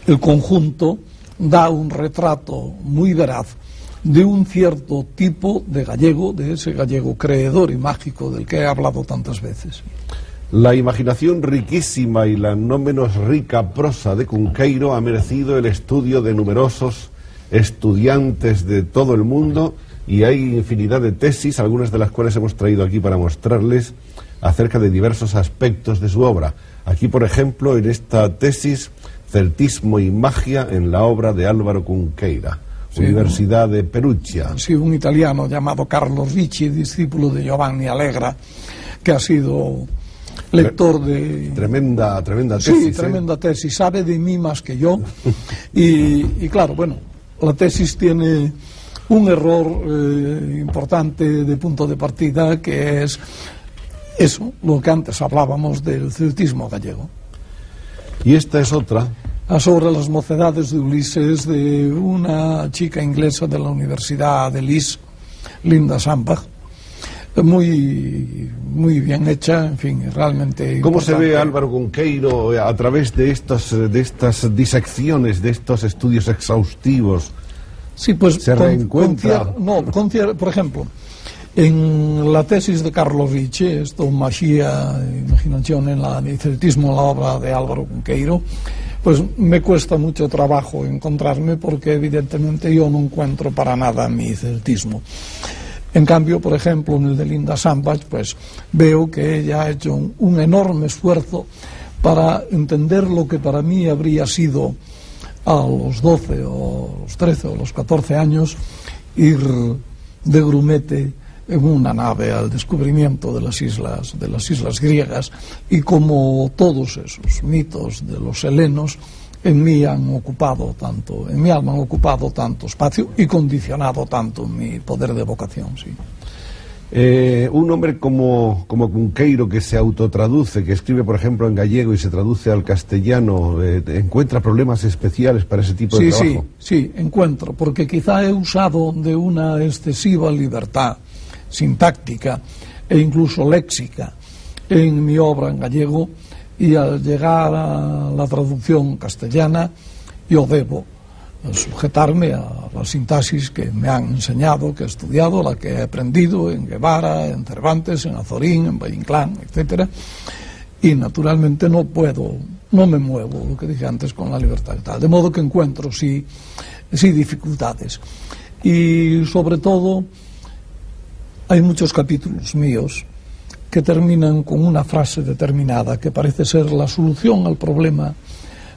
el conjunto da un retrato muy veraz de un cierto tipo de gallego, de ese gallego creedor y mágico del que he hablado tantas veces. La imaginación riquísima y la no menos rica prosa de Cunqueiro ha merecido el estudio de numerosos estudiantes de todo el mundo, y hay infinidad de tesis, algunas de las cuales hemos traído aquí para mostrarles, acerca de diversos aspectos de su obra. Aquí, por ejemplo, en esta tesis, Celtismo y magia en la obra de Álvaro Cunqueira, sí, Universidad de Perugia. Sí, un italiano llamado Carlo Ricci, discípulo de Giovanni Allegra, que ha sido lector de... Tremenda tesis. Sí, tremenda tesis, sabe de mí más que yo. Y claro, bueno, la tesis tiene un error importante de punto de partida, que es eso, lo que antes hablábamos del celtismo gallego. Y esta es otra. Sobre las mocedades de Ulises, de una chica inglesa de la Universidad de Leeds, Linda Sambach. Muy bien hecha, en fin, realmente ¿Cómo importante. se ve Álvaro Cunqueiro a través de estas disecciones, de estos estudios exhaustivos? Sí, pues se reencuentra. Por ejemplo, en la tesis de Carlo Ricci, esto, Magia, imaginación en el celtismo, la obra de Álvaro Cunqueiro, pues me cuesta mucho trabajo encontrarme, porque evidentemente yo no encuentro para nada mi celtismo. En cambio, por ejemplo, en el de Linda Sambach, pues veo que ella ha hecho un enorme esfuerzo para entender lo que para mí habría sido a los 12 o los 13 o los 14 años ir de grumete en una nave al descubrimiento de las islas griegas, y como todos esos mitos de los helenos en mi alma han ocupado tanto espacio y condicionado tanto mi poder de vocación, sí. Un hombre como Cunqueiro, que se autotraduce, que escribe por ejemplo en gallego y se traduce al castellano, ¿encuentra problemas especiales para ese tipo de trabajo? Sí, encuentro, porque quizá he usado de una excesiva libertad sintáctica e incluso léxica en mi obra en gallego, y al llegar a la traducción castellana yo debo sujetarme a la sintaxis que me han enseñado, que he estudiado, la que he aprendido en Guevara, en Cervantes, en Azorín, en Valle Inclán, etcétera, y naturalmente no me muevo, lo que dije antes, con la libertad y tal, de modo que encuentro sí dificultades. Y sobre todo hay muchos capítulos míos que terminan con una frase determinada que parece ser la solución al problema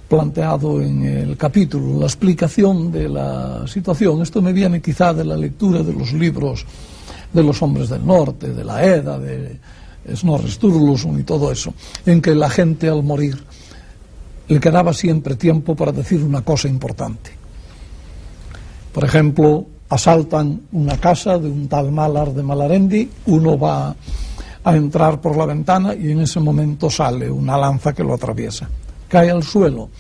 planteado en el capítulo, la explicación de la situación. Esto me viene quizá de la lectura de los libros de los hombres del norte, de la Edda, de Snorri Sturluson y todo eso, en que la gente al morir le quedaba siempre tiempo para decir una cosa importante. Por ejemplo, asaltan una casa de un tal Malar de Malarendi, uno va a entrar por la ventana y en ese momento sale una lanza que lo atraviesa, cae al suelo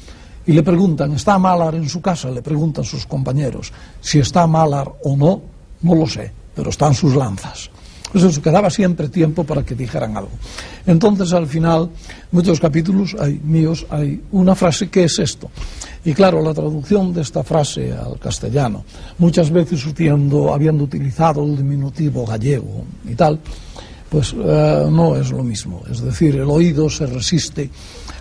y le preguntan, ¿está Malar en su casa? Le preguntan sus compañeros. Si está Malar o no, no lo sé, pero están sus lanzas. Pues eso, quedaba siempre tiempo para que dijeran algo. Entonces, al final, muchos capítulos míos hay una frase que es esto. Y claro, la traducción de esta frase al castellano, muchas veces habiendo utilizado el diminutivo gallego y tal, pues no es lo mismo. Es decir, el oído se resiste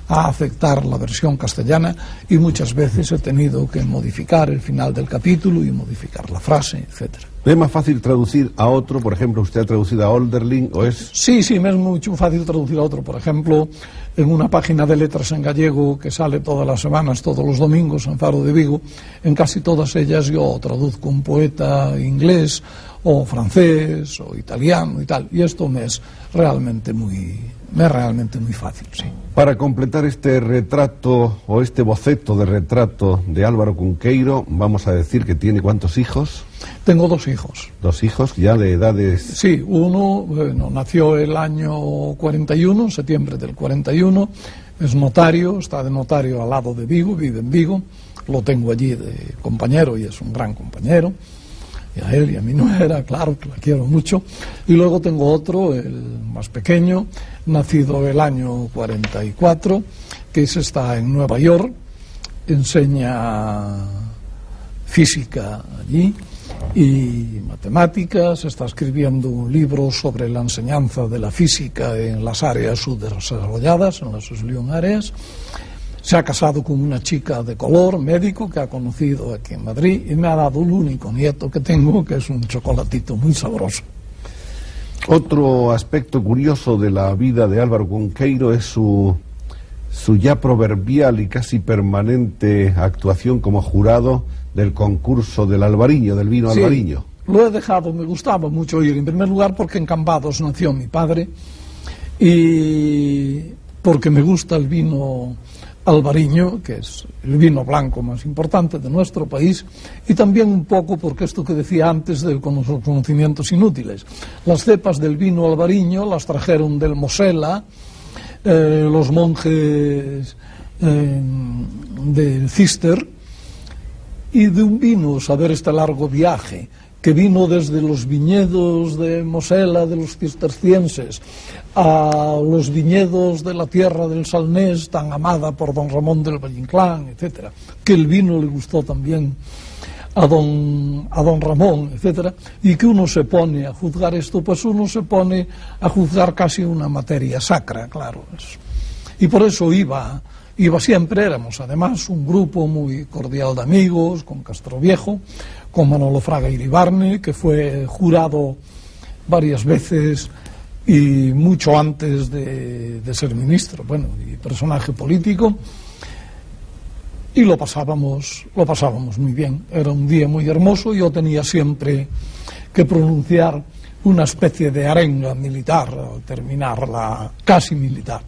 a aceptar la versión castellana, y muchas veces he tenido que modificar el final del capítulo y modificar la frase, etcétera. ¿Es más fácil traducir a otro? Por ejemplo, ¿usted ha traducido a Olderlin o es...? Sí, me es mucho fácil traducir a otro. Por ejemplo, en una página de letras en gallego que sale todas las semanas, todos los domingos, en Faro de Vigo, en casi todas ellas yo traduzco un poeta inglés o francés o italiano y tal, y esto me es realmente muy me es realmente muy fácil, sí. Para completar este retrato o este boceto de retrato de Álvaro Cunqueiro, vamos a decir que tiene ¿cuántos hijos? Tengo 2 hijos. 2 hijos ya de edades... Sí, uno nació el año 41, en septiembre del 41, es notario, está de notario al lado de Vigo, vive en Vigo, lo tengo allí de compañero y es un gran compañero. Y a él y a mi nuera, claro, que la quiero mucho. Y luego tengo otro, el más pequeño, nacido el año 44, que está en Nueva York, enseña física allí y matemáticas, está escribiendo un libro sobre la enseñanza de la física en las áreas subdesarrolladas, en las Lyon áreas. Se ha casado con una chica de color, médico, que ha conocido aquí en Madrid, y me ha dado el único nieto que tengo, que es un chocolatito muy sabroso. Otro aspecto curioso de la vida de Álvaro Cunqueiro es su ya proverbial y casi permanente actuación como jurado del concurso del Albariño, del vino Albariño. Lo he dejado, me gustaba mucho ir, en primer lugar porque en Cambados nació mi padre y porque me gusta el vino Albariño, que es el vino blanco más importante de nuestro país, y también un poco porque esto que decía antes de los conocimientos inútiles. Las cepas del vino Albariño las trajeron del Mosela, los monjes del Cister, y de un vino, saber este largo viaje, que vino desde los viñedos de Mosela, de los cistercienses, a los viñedos de la tierra del Salnés, tan amada por don Ramón del Valle-Inclán, etcétera, que el vino le gustó también a don Ramón, etcétera, y que uno se pone a juzgar esto, pues uno se pone a juzgar casi una materia sacra, claro. Y por eso iba siempre, éramos además un grupo muy cordial de amigos, con Castroviejo, con Manolo Fraga Iribarne, que fue jurado varias veces y mucho antes de ser ministro, bueno, y personaje político, y lo pasábamos muy bien. Era un día muy hermoso, yo tenía siempre que pronunciar una especie de arenga militar al terminar casi militar,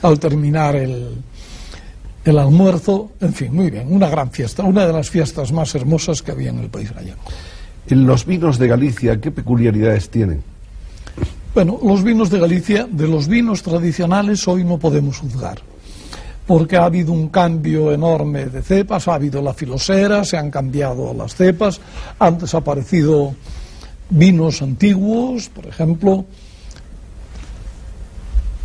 al terminar el almuerzo, en fin, muy bien, una gran fiesta, una de las fiestas más hermosas que había en el país gallego. En los vinos de Galicia, ¿qué peculiaridades tienen? Bueno, los vinos de Galicia, de los vinos tradicionales hoy no podemos juzgar, porque ha habido un cambio enorme de cepas, ha habido la filosera, se han cambiado las cepas, han desaparecido vinos antiguos, por ejemplo,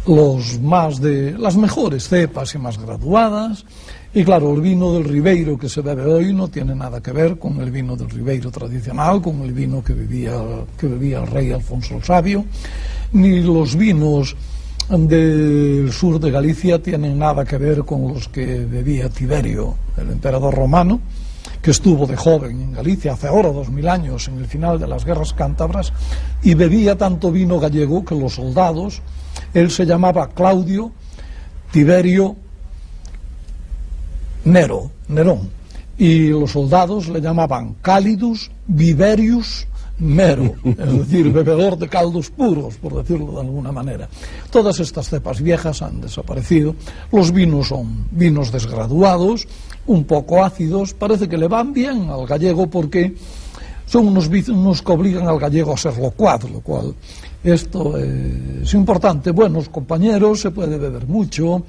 las mejores cepas y más graduadas, y claro, el vino del Ribeiro que se bebe hoy no tiene nada que ver con el vino del Ribeiro tradicional, con el vino que bebía el rey Alfonso el Sabio, ni los vinos del sur de Galicia tienen nada que ver con los que bebía Tiberio, el emperador romano, que estuvo de joven en Galicia hace ahora 2000 años, en el final de las guerras cántabras, y bebía tanto vino gallego que los soldados, él se llamaba Claudio Tiberio Nerón, y los soldados le llamaban Calidus Viverius Nero, es decir, bebedor de caldos puros, por decirlo de alguna manera. Todas estas cepas viejas han desaparecido, los vinos son vinos desgraduados, un poco ácidos, parece que le van bien al gallego porque son unos vinos que obligan al gallego a ser locuaz, lo cual esto es importante. Buenos compañeros, se puede beber mucho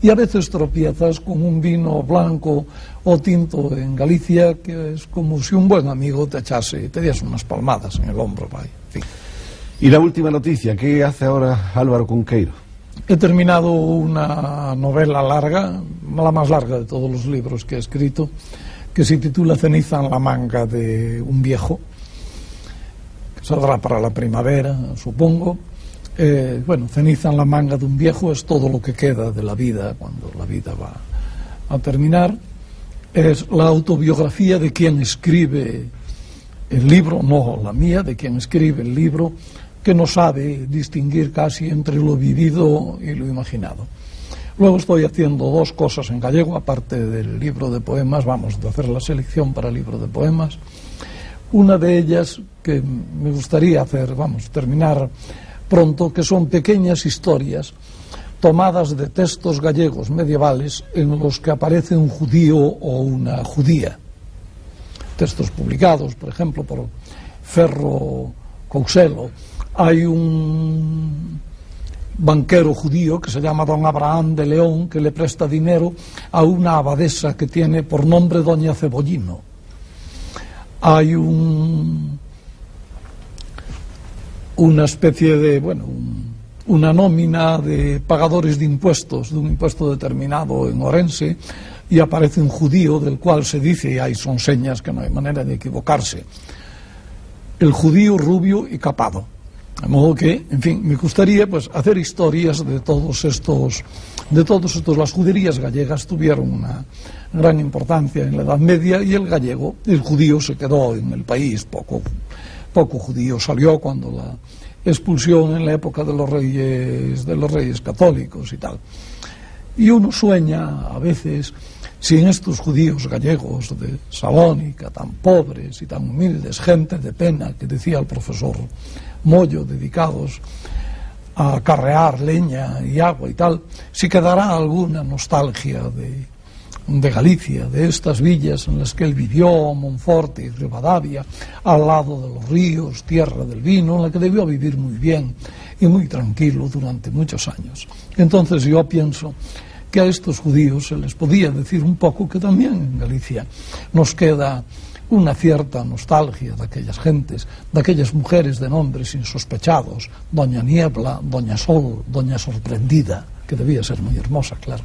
y a veces tropiezas con un vino blanco o tinto en Galicia que es como si un buen amigo te diese unas palmadas en el hombro. En fin. Y la última noticia, ¿qué hace ahora Álvaro Cunqueiro? He terminado una novela larga, la más larga de todos los libros que he escrito, que se titula Ceniza en la manga de un viejo, que saldrá para la primavera, supongo. Ceniza en la manga de un viejo es todo lo que queda de la vida cuando la vida va a terminar. Es la autobiografía de quien escribe el libro, no la mía, de quien escribe el libro, que no sabe distinguir casi entre lo vivido y lo imaginado. Luego estoy haciendo dos cosas en gallego, aparte del libro de poemas, vamos a hacer la selección para el libro de poemas. Una de ellas que me gustaría hacer, terminar pronto, que son pequeñas historias tomadas de textos gallegos medievales en los que aparece un judío o una judía. Textos publicados, por ejemplo, por Ferro Couselo. Hay un banquero judío que se llama don Abraham de León, que le presta dinero a una abadesa que tiene por nombre doña Cebollino. Hay una especie de, una nómina de pagadores de impuestos, de un impuesto determinado en Orense, y aparece un judío del cual se dice, y ahí son señas que no hay manera de equivocarse, el judío rubio y capado. De modo que, en fin, me gustaría hacer historias de todos estos. Las juderías gallegas tuvieron una gran importancia en la Edad Media, y el judío se quedó en el país, poco judío salió cuando la expulsión en la época de los reyes católicos y tal. Y uno sueña a veces si en estos judíos gallegos de Salónica, tan pobres y tan humildes, gente de pena, que decía el profesor Moyo, dedicados a acarrear leña y agua y tal, si quedará alguna nostalgia de Galicia, de estas villas en las que él vivió, Monforte y Ribadavia, al lado de los ríos, tierra del vino, en la que debió vivir muy bien y muy tranquilo durante muchos años. Entonces yo pienso que a estos judíos se les podía decir un poco que también en Galicia nos queda una cierta nostalgia de aquellas gentes, de aquellas mujeres de nombres insospechados, doña Niebla, doña Sol, doña Sorprendida, que debía ser muy hermosa, claro.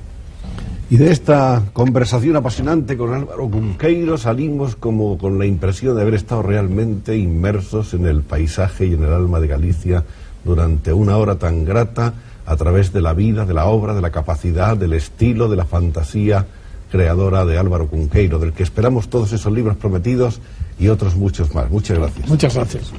Y de esta conversación apasionante con Álvaro Cunqueiro salimos como con la impresión de haber estado realmente inmersos en el paisaje y en el alma de Galicia durante una hora tan grata, a través de la vida, de la obra, de la capacidad, del estilo, de la fantasía creadora de Álvaro Cunqueiro, del que esperamos todos esos libros prometidos y otros muchos más. Muchas gracias. Muchas gracias.